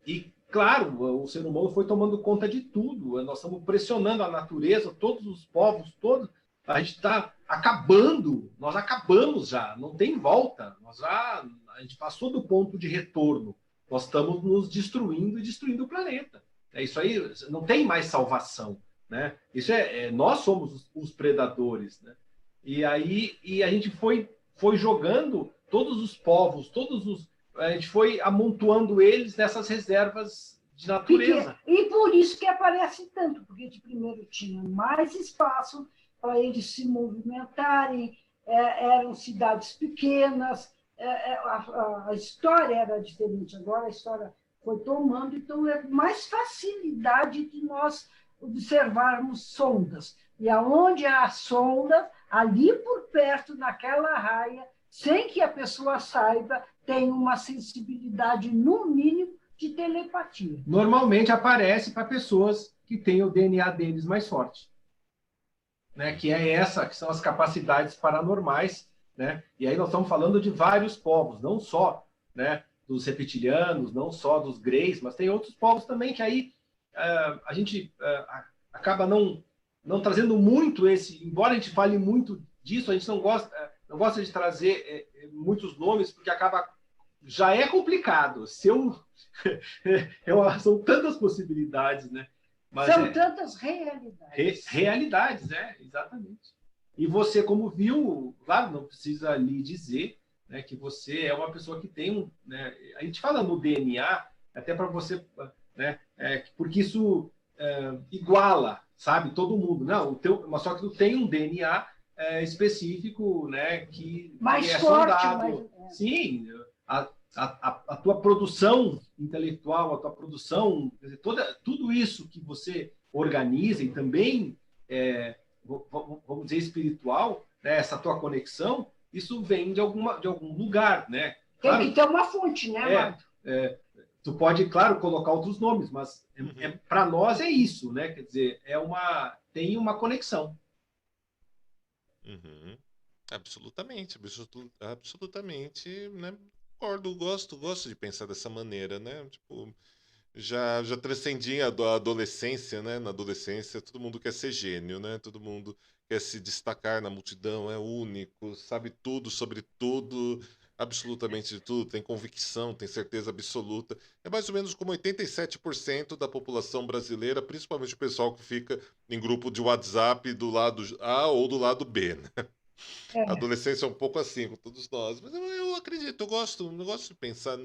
E, claro, o ser humano foi tomando conta de tudo. Nós estamos pressionando a natureza, todos os povos, todos. A gente está acabando, nós acabamos já, não tem volta. A gente passou do ponto de retorno. Nós estamos nos destruindo e destruindo o planeta. É isso aí, não tem mais salvação, né? Isso nós somos os predadores, né? E a gente foi jogando todos os povos, a gente foi amontoando eles nessas reservas de natureza. E por isso que aparece tanto, porque de primeiro tinha mais espaço para eles se movimentarem, eram cidades pequenas, a história era diferente. Agora a história foi tomando, então é mais facilidade de nós observarmos sondas. E aonde há sondas, ali por perto, naquela raia, sem que a pessoa saiba, tem uma sensibilidade, no mínimo, de telepatia. Normalmente aparece para pessoas que têm o DNA deles mais forte, né? Que são as capacidades paranormais, né? E aí nós estamos falando de vários povos, não só, né, dos reptilianos, não só dos greys, mas tem outros povos também que aí a gente acaba não trazendo muito embora a gente fale muito disso, a gente não gosta de trazer muitos nomes, porque já é complicado. São tantas possibilidades, né? Mas são tantas realidades. Realidades, exatamente. E você, como viu, claro, não precisa lhe dizer, né, que você é uma pessoa que tem né, a gente fala no DNA, até para você, né, porque isso iguala, sabe, todo mundo. Não, mas só que tu tem um DNA específico, né, que mais é forte, sondado. Sim, a tua produção intelectual, a tua produção, quer dizer, tudo isso que você organiza e também, vamos dizer, espiritual, né, essa tua conexão, isso vem de algum lugar, né? Claro, tem que ter uma fonte, né, Marco? Tu pode, claro, colocar outros nomes, mas para nós é isso, né? Quer dizer, tem uma conexão. Uhum. Absolutamente, absolutamente, né? Concordo, gosto de pensar dessa maneira, né? Tipo, já transcendi a adolescência, né? Na adolescência, todo mundo quer ser gênio, né? Todo mundo quer se destacar na multidão, é único, sabe tudo sobre tudo, absolutamente de tudo, tem convicção, tem certeza absoluta. É mais ou menos como 87% da população brasileira, principalmente o pessoal que fica em grupo de WhatsApp do lado A ou do lado B, né? A adolescência é um pouco assim com todos nós, mas eu acredito, eu gosto de pensar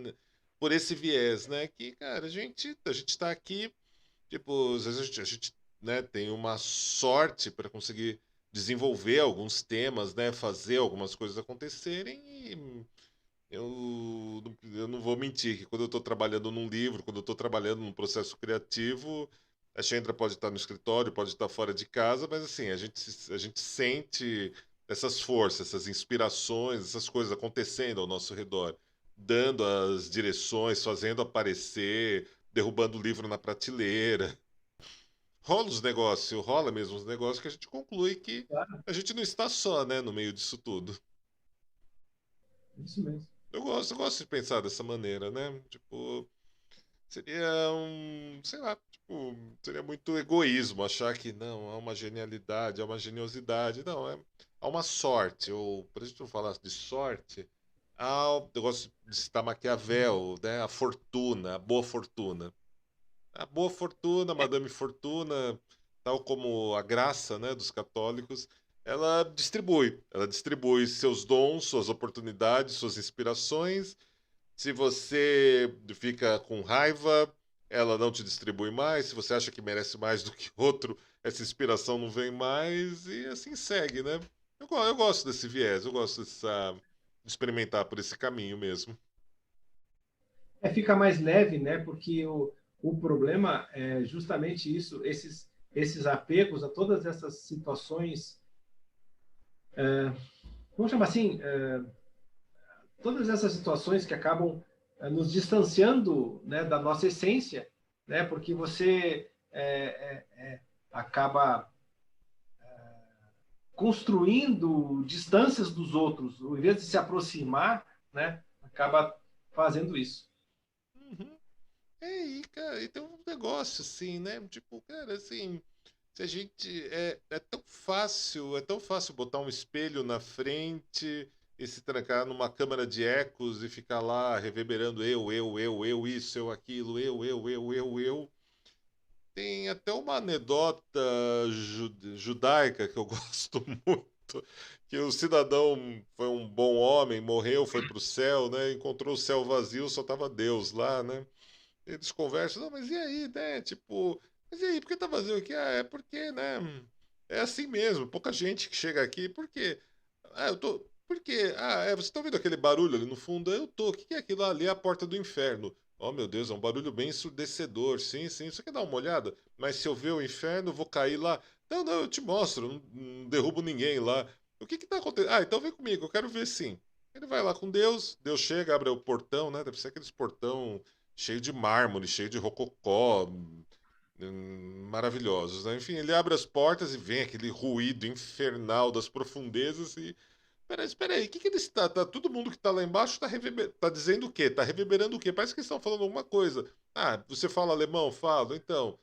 por esse viés, né? Que, cara, a gente está aqui, tipo, às vezes a gente, né, tem uma sorte para conseguir desenvolver alguns temas, né? Fazer algumas coisas acontecerem e eu não vou mentir que quando eu estou trabalhando num livro, quando eu estou trabalhando num processo criativo, a Chandra pode estar no escritório, pode estar fora de casa, mas assim, a gente sente essas forças, essas inspirações, essas coisas acontecendo ao nosso redor, dando as direções, fazendo aparecer, derrubando o livro na prateleira. Rola mesmo os negócios que a gente conclui que a gente não está só, né, no meio disso tudo. Isso mesmo. Eu gosto de pensar dessa maneira, né? Tipo, seria sei lá, tipo, seria muito egoísmo achar que não, há uma genialidade, há uma geniosidade. Não, há uma sorte, ou, pra gente não falar de sorte, eu gosto de citar Maquiavel, né? A fortuna, a boa fortuna. A boa fortuna, Madame Fortuna, tal como a graça, né, dos católicos, ela distribui seus dons, suas oportunidades, suas inspirações. Se você fica com raiva, ela não te distribui mais. Se você acha que merece mais do que outro, essa inspiração não vem mais e assim segue, né? Eu gosto desse viés, eu gosto de experimentar por esse caminho mesmo. Fica mais leve, né? Porque o problema é justamente isso, esses apegos a todas essas situações, vamos chamar assim, todas essas situações que acabam nos distanciando, né, da nossa essência, né? Porque você acaba construindo distâncias dos outros, ao invés de se aproximar, né, acaba fazendo isso. Uhum. E, cara, e tem um negócio assim, né? Tipo, cara, assim, se a gente. É tão fácil botar um espelho na frente e se trancar numa câmara de ecos e ficar lá reverberando eu, isso, eu, aquilo, eu. Tem até uma anedota judaica que eu gosto muito, que o cidadão foi um bom homem, morreu, foi para o céu, né? Encontrou o céu vazio, só tava Deus lá, né? Eles conversam, não, mas e aí, né? Tipo, mas e aí, por que tá vazio aqui? Ah, é porque, né? É assim mesmo, pouca gente que chega aqui, por quê? Ah, eu tô. Por quê? Ah, você tá ouvindo aquele barulho ali no fundo? Eu tô. O que que é aquilo ali? É a porta do inferno. Oh, meu Deus, é um barulho bem ensurdecedor. Sim, sim. Você quer dar uma olhada? Mas se eu ver o inferno, eu vou cair lá. Não, não, eu te mostro. Não derrubo ninguém lá. O que que tá acontecendo? Ah, então vem comigo, eu quero ver sim. Ele vai lá com Deus, Deus chega, abre o portão, né? Deve ser aqueles portão cheio de mármore, cheio de rococó, maravilhosos, né? Enfim, ele abre as portas e vem aquele ruído infernal das profundezas e peraí, espera aí, o que que eles todo mundo que tá lá embaixo tá dizendo o quê? Tá reverberando o quê? Parece que eles estão falando alguma coisa. Ah, você fala alemão? Falo. Então,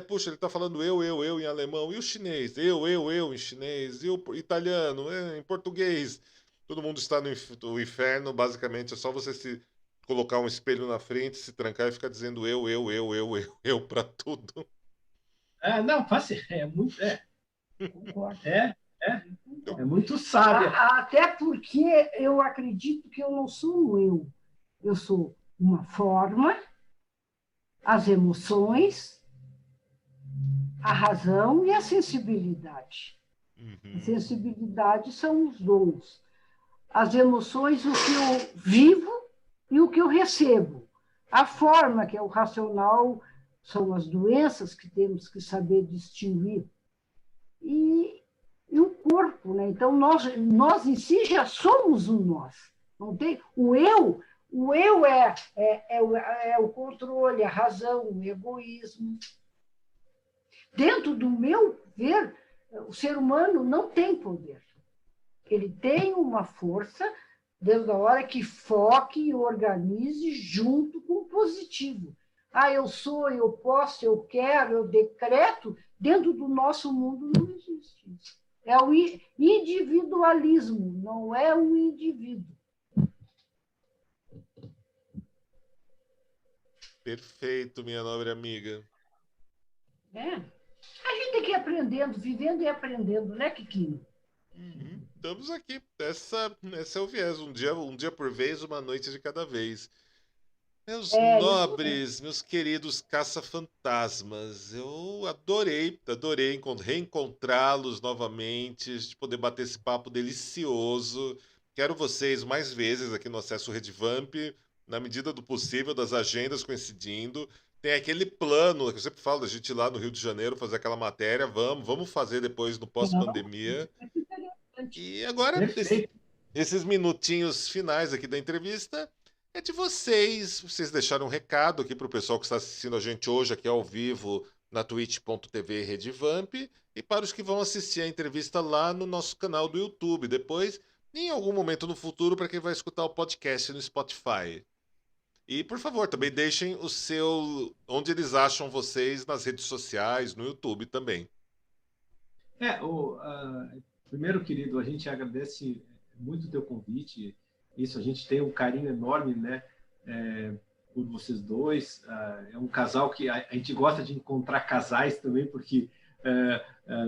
puxa, ele tá falando eu em alemão. E o chinês? Eu em chinês. E o italiano? Em português. Todo mundo está no inferno, basicamente é só você se colocar um espelho na frente, se trancar e ficar dizendo eu pra tudo. Não, fácil, muito, Concordo. é, Concordo. é muito sábia. Até porque eu acredito que eu não sou um eu sou uma forma, as emoções, a razão e a sensibilidade. A Uhum. sensibilidade são os dons. As emoções, o que eu vivo e o que eu recebo. A forma, que é o racional, são as doenças que temos que saber distinguir. E o corpo, né? Então, nós em si já somos um nós. Não tem o eu é o controle, a razão, o egoísmo. Dentro do meu ver, o ser humano não tem poder. Ele tem uma força desde a hora que foque e organize junto com o positivo. Ah, eu sou, eu posso, eu quero, eu decreto. Dentro do nosso mundo não existe isso. É o individualismo, não é o indivíduo. Perfeito, minha nobre amiga. Né? A gente tem que ir aprendendo, vivendo e aprendendo, né, Kikino? Uhum. Estamos aqui. Esse é o viés. Um dia por vez, uma noite de cada vez. Meus É isso mesmo. nobres, meus queridos caça-fantasmas, eu adorei reencontrá-los novamente, de poder bater esse papo delicioso. Quero vocês mais vezes aqui no Acesso Redvamp, na medida do possível, das agendas coincidindo. Tem aquele plano que eu sempre falo da gente ir lá no Rio de Janeiro fazer aquela matéria. Vamos fazer depois no Não, pós-pandemia. é interessante. E agora, Perfeito. esses minutinhos finais aqui da entrevista é de vocês. Vocês deixaram um recado aqui para o pessoal que está assistindo a gente hoje aqui ao vivo na twitch.tv Redvamp e para os que vão assistir a entrevista lá no nosso canal do YouTube depois, em algum momento no futuro, para quem vai escutar o podcast no Spotify. E, por favor, também deixem o seu onde eles acham vocês nas redes sociais, no YouTube também. Primeiro, querido, a gente agradece muito o teu convite. Isso, a gente tem um carinho enorme, né, por vocês dois. É um casal que a gente gosta de encontrar casais também, porque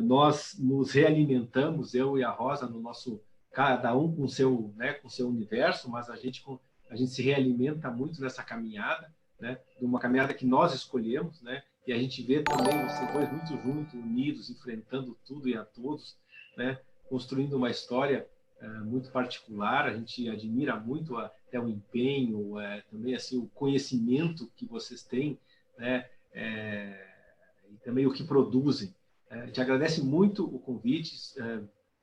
nós nos realimentamos, eu e a Rosa, no nosso, cada um com seu, né, com seu universo, mas a gente se realimenta muito nessa caminhada, né, de uma caminhada que nós escolhemos, né, e a gente vê também vocês dois muito juntos, unidos, enfrentando tudo e a todos, né, construindo uma história muito particular. A gente admira muito até o empenho, também assim o conhecimento que vocês têm, né, e também o que produzem. A gente agradece muito o convite.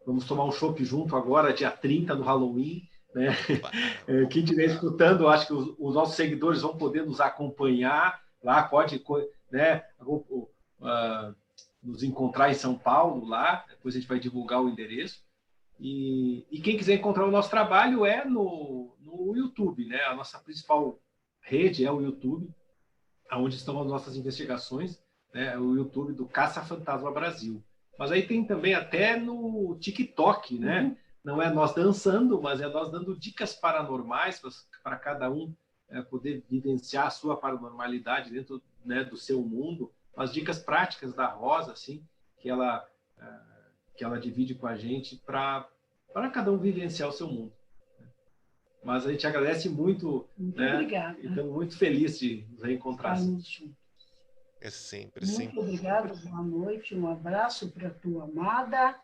Vamos tomar um chopp junto agora, dia 30, no Halloween. Né? Quem estiver escutando, acho que os nossos seguidores vão poder nos acompanhar lá, pode, né? nos encontrar em São Paulo, lá. Depois a gente vai divulgar o endereço. E quem quiser encontrar o nosso trabalho é no YouTube, né? A nossa principal rede é o YouTube, onde estão as nossas investigações, né? O YouTube do Caça Fantasma Brasil. Mas aí tem também até no TikTok, né? Não é nós dançando, mas é nós dando dicas paranormais para cada um poder vivenciar a sua paranormalidade dentro, né, do seu mundo. As dicas práticas da Rosa, assim, que ela divide com a gente para cada um vivenciar o seu mundo. Mas a gente agradece muito, Muito né? obrigada. E estamos muito felizes de nos reencontrar. É sempre, Muito sempre. obrigada, boa noite, um abraço para a tua amada.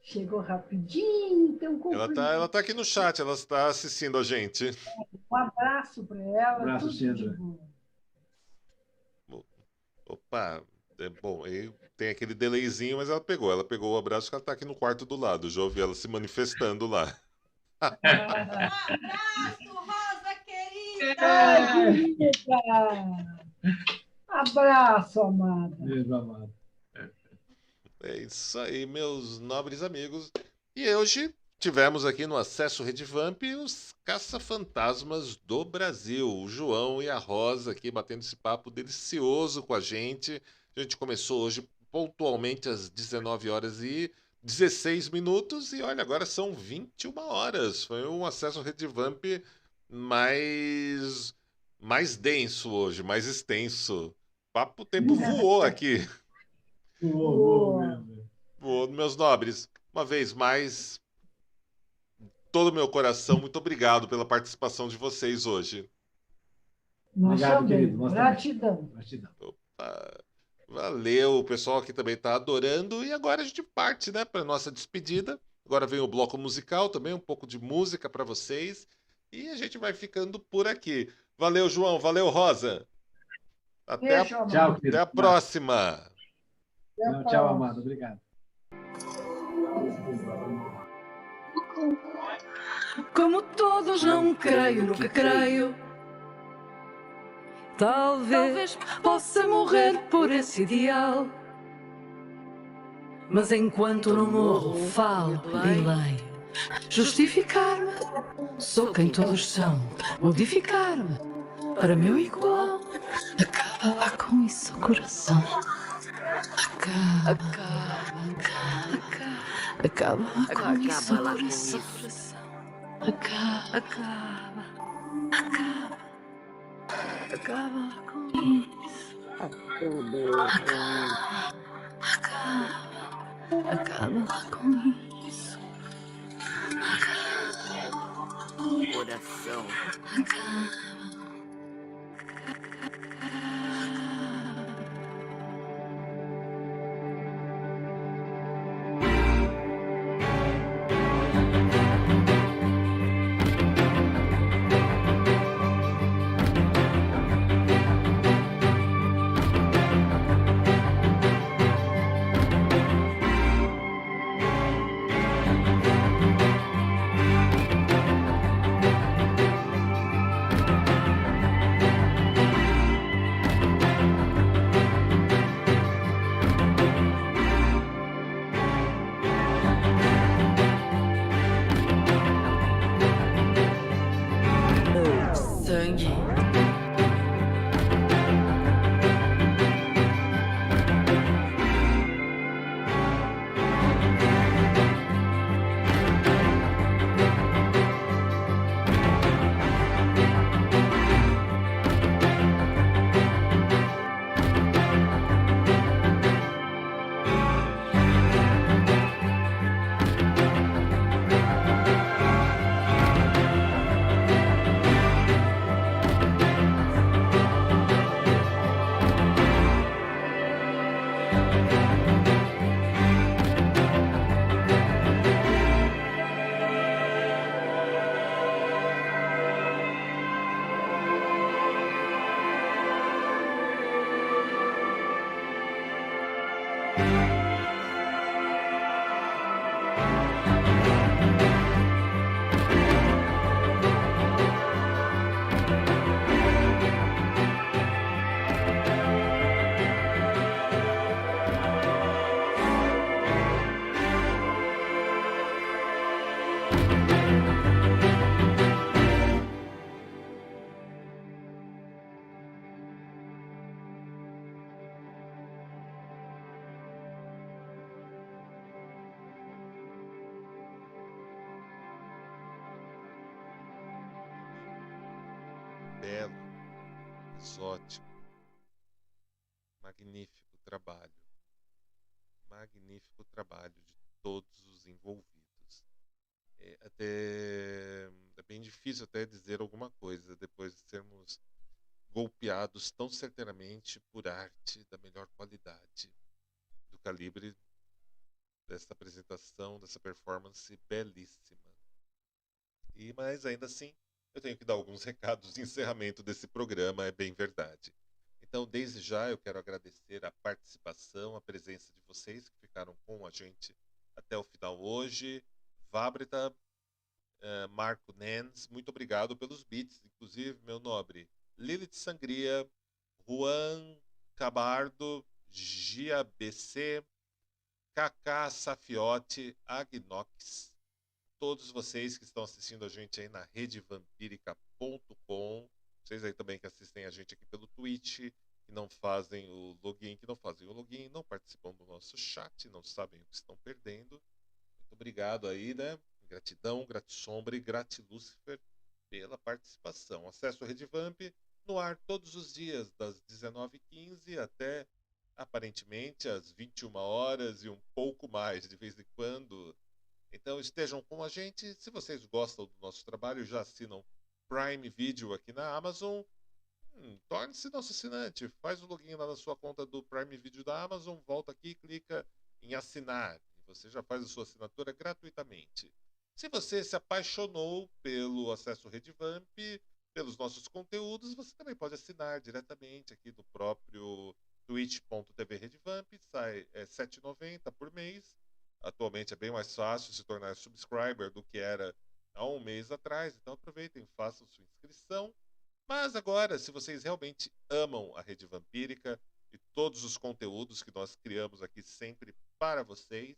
Chegou rapidinho, então Ela tá aqui no chat, ela está assistindo a gente. um abraço para ela. Um abraço, tudo de Sandra. bom. Opa, bom, tem aquele delayzinho, mas ela pegou o abraço que ela tá aqui no quarto do lado, já ouvi ela se manifestando lá. Um abraço, Rosa querida! Ai, querida! Abraço, amada. Beijo, amado. É isso aí, meus nobres amigos. E hoje tivemos aqui no Acesso Redivamp os caça-fantasmas do Brasil. O João e a Rosa aqui batendo esse papo delicioso com a gente. A gente começou hoje pontualmente às 19h16 e olha, agora são 21 horas. Foi um Acesso Redivamp mais denso hoje, mais extenso. O tempo voou aqui. Voou, meus nobres. Uma vez mais, todo o meu coração, muito obrigado pela participação de vocês hoje. Nós Obrigado, também. querido, nós Gratidão. Gratidão. Valeu, o pessoal aqui também está adorando. E agora a gente parte, né, para nossa despedida. Agora vem o bloco musical também, um pouco de música para vocês. E a gente vai ficando por aqui. Valeu, João. Valeu, Rosa. Beijo, Tchau, amada. querido. Até a próxima. Até a Tchau, próxima. amado. Obrigado. Como todos, não creio no que creio. Talvez possa morrer por esse ideal. Mas enquanto não morro, falo e leio. Justificar-me, sou quem todos são. Modificar-me para meu igual. Acaba lá com isso, coração. Acaba lá com isso, coração. Acaba lá com isso. Acaba lá com isso. Coração. belo, exótico, magnífico trabalho. Magnífico trabalho de todos os envolvidos. É bem difícil até dizer alguma coisa depois de sermos golpeados tão certeiramente por arte da melhor qualidade, do calibre dessa apresentação, dessa performance belíssima. Mas ainda assim, eu tenho que dar alguns recados de encerramento desse programa, é bem verdade. Então, desde já, eu quero agradecer a participação, a presença de vocês que ficaram com a gente até o final hoje. Vabrita, Marco Nens, muito obrigado pelos beats, inclusive, meu nobre. Lilith Sangria, Juan Cabardo, Gia BC, Kaká Safiotti, Agnox, todos vocês que estão assistindo a gente aí na redevampirica.com, vocês aí também que assistem a gente aqui pelo Twitch, que não fazem o login, não participam do nosso chat, não sabem o que estão perdendo. Muito obrigado aí, né? Gratidão, Gratsombra e Gratilúcifer pela participação. Acesso ao Redevamp no ar todos os dias, das 19h15 até, aparentemente, às 21 horas e um pouco mais, de vez em quando. Então estejam com a gente. Se vocês gostam do nosso trabalho, já assinam Prime Video aqui na Amazon, torne-se nosso assinante. Faz o login lá na sua conta do Prime Video da Amazon, volta aqui e clica em assinar. E você já faz a sua assinatura gratuitamente. Se você se apaixonou pelo Acesso Redevamp, pelos nossos conteúdos, você também pode assinar diretamente aqui do próprio twitch.tv Redevamp. Sai R$ 7,90 por mês. Atualmente é bem mais fácil se tornar subscriber do que era há um mês atrás. Então aproveitem, façam sua inscrição. Mas agora, se vocês realmente amam a Rede Vampírica e todos os conteúdos que nós criamos aqui sempre para vocês,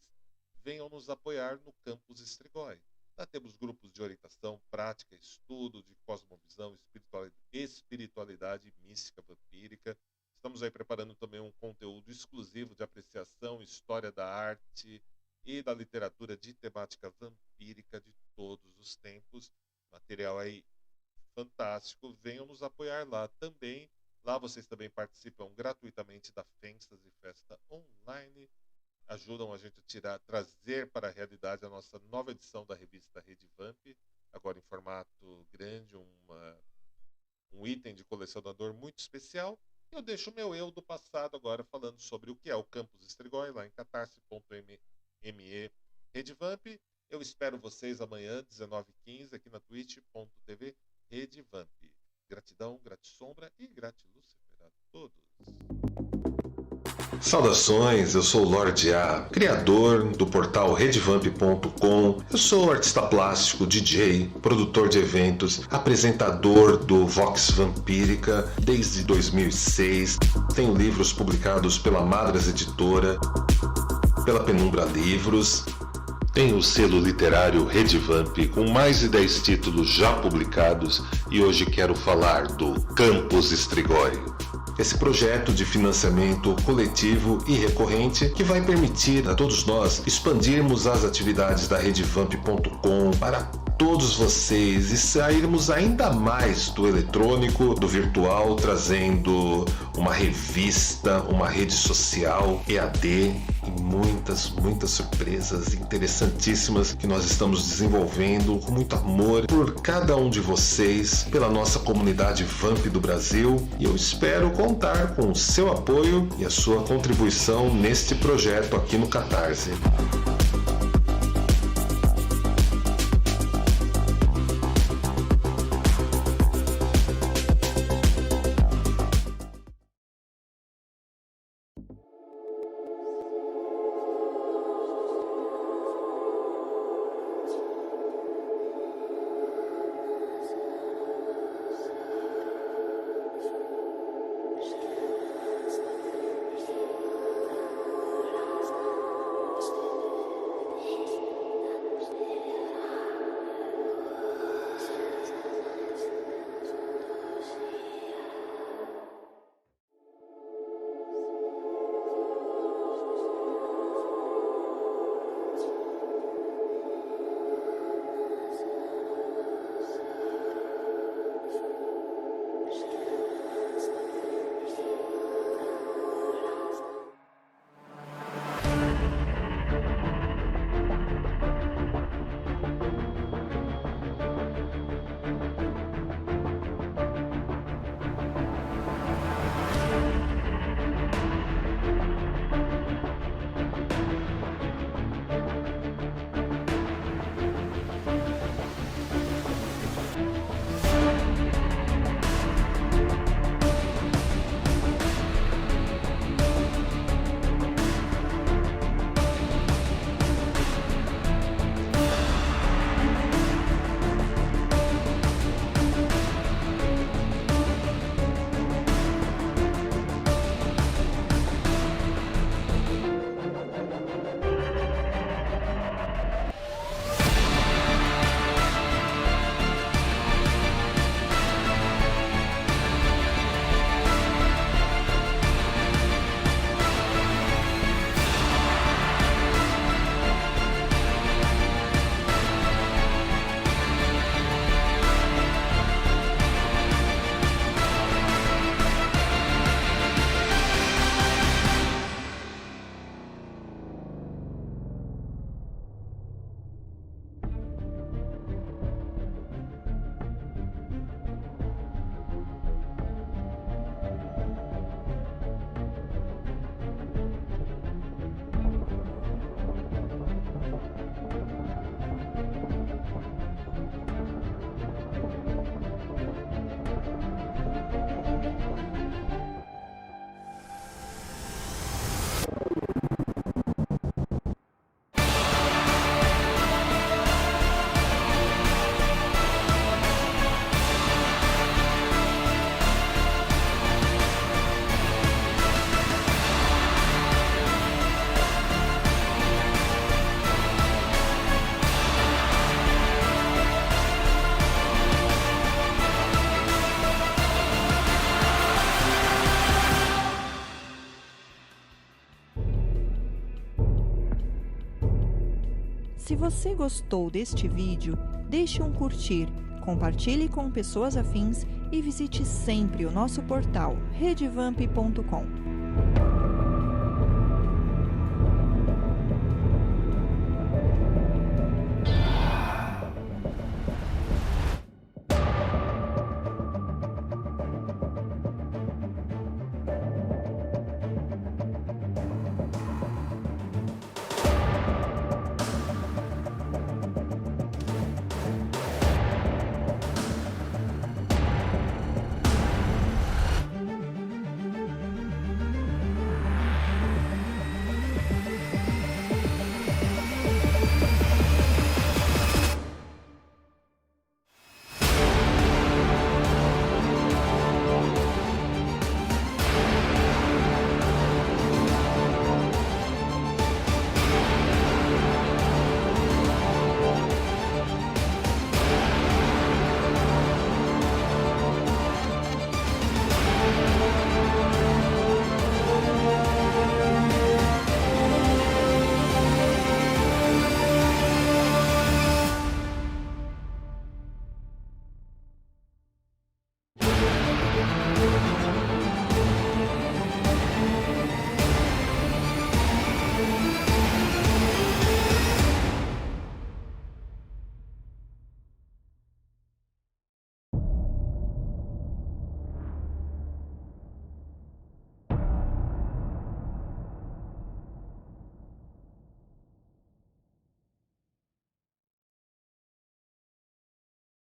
venham nos apoiar no Campus Strigoi. Lá temos grupos de orientação, prática, estudo de cosmovisão, espiritualidade e mística vampírica. Estamos aí preparando também um conteúdo exclusivo de apreciação, história da arte e da literatura de temática vampírica de todos os tempos. Material aí fantástico. Venham nos apoiar lá também. Lá vocês também participam gratuitamente da Fantasy Festa Online. Ajudam a gente a trazer para a realidade a nossa nova edição da revista Redevamp, agora em formato grande, um item de colecionador muito especial. Eu deixo o meu eu do passado agora falando sobre o que é o Campus Strigoi, lá em catarse.me Redevamp. Eu espero vocês amanhã, 19h15, aqui na twitch.tv Redevamp. Gratidão, Gratsombra e Gratilúcifer a todos. Saudações, eu sou o Lorde A, criador do portal redevamp.com. Eu sou artista plástico, DJ, produtor de eventos, apresentador do Vox Vampírica desde 2006. Tenho livros publicados pela Madras Editora, pela Penumbra Livros. Tenho o selo literário Redevamp com mais de 10 títulos já publicados e hoje quero falar do Campus Strigoi. Esse projeto de financiamento coletivo e recorrente que vai permitir a todos nós expandirmos as atividades da redevamp.com para todos vocês e sairmos ainda mais do eletrônico, do virtual, trazendo uma revista, uma rede social, EAD e muitas surpresas interessantíssimas que nós estamos desenvolvendo com muito amor por cada um de vocês, pela nossa comunidade Vamp do Brasil, e eu espero contar com o seu apoio e a sua contribuição neste projeto aqui no Catarse. você gostou deste vídeo, deixe um curtir, compartilhe com pessoas afins e visite sempre o nosso portal redevamp.com.